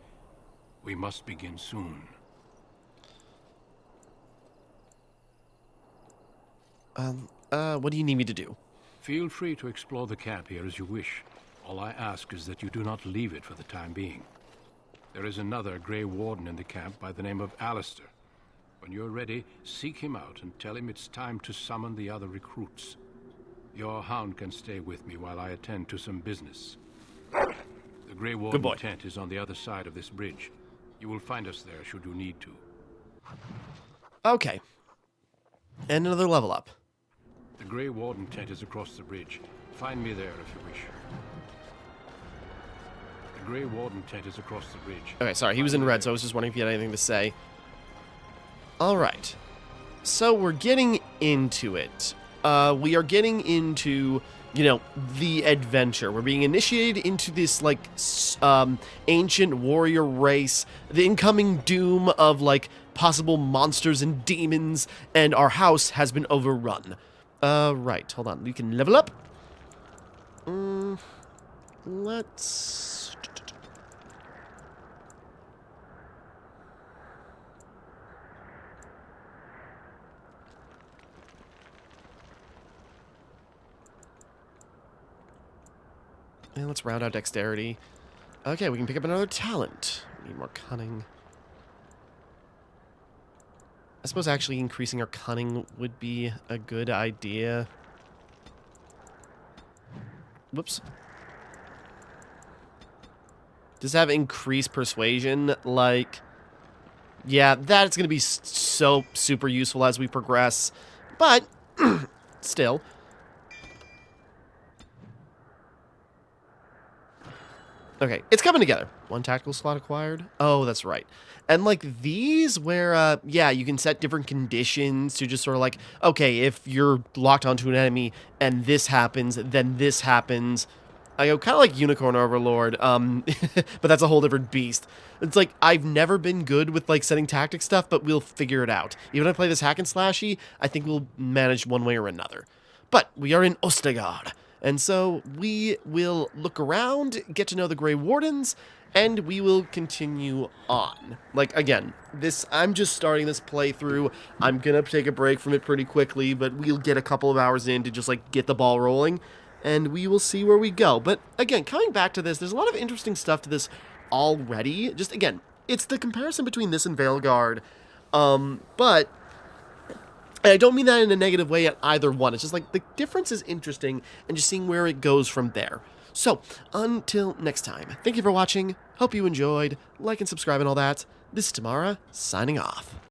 We must begin soon. What do you need me to do? Feel free to explore the camp here as you wish. All I ask is that you do not leave it for the time being. There is another Grey Warden in the camp by the name of Alistair. When you're ready, seek him out and tell him it's time to summon the other recruits. Your hound can stay with me while I attend to some business. The Grey Warden tent is on the other side of this bridge. You will find us there should you need to. Okay. And another level up. The Grey Warden tent is across the bridge. Find me there if you wish. The Grey Warden tent is across the bridge. Okay, sorry, he was in red, so I was just wondering if he had anything to say. Alright. So we're getting into it. We are getting into, you know, the adventure. We're being initiated into this, like, ancient warrior race. The incoming doom of, like, possible monsters and demons. And our house has been overrun. Right, hold on. We can level up. Let's... And let's round out dexterity. Okay, we can pick up another talent. We need more cunning. I suppose actually increasing our cunning would be a good idea. Whoops. Does have increased persuasion? Like, yeah, that's going to be so super useful as we progress. But, still. Okay, it's coming together. One tactical slot acquired. Oh, that's right. And like these where, yeah, you can set different conditions to just sort of like, okay, if you're locked onto an enemy and this happens, then this happens. I go kind of like Unicorn Overlord, but that's a whole different beast. It's like, I've never been good with like setting tactic stuff, but we'll figure it out. Even if I play this hack and slashy, I think we'll manage one way or another. But we are in Ostegard. And so we will look around, get to know the Grey Wardens, and we will continue on. Like, again, I'm just starting this playthrough. I'm gonna take a break from it pretty quickly, but we'll get a couple of hours in to just, like, get the ball rolling, and we will see where we go. But, again, coming back to this, there's a lot of interesting stuff to this already. Just, again, it's the comparison between this and Veilguard, but... And I don't mean that in a negative way at either one. It's just like the difference is interesting and just seeing where it goes from there. So, until next time, thank you for watching. Hope you enjoyed. Like and subscribe and all that. This is Timmara, signing off.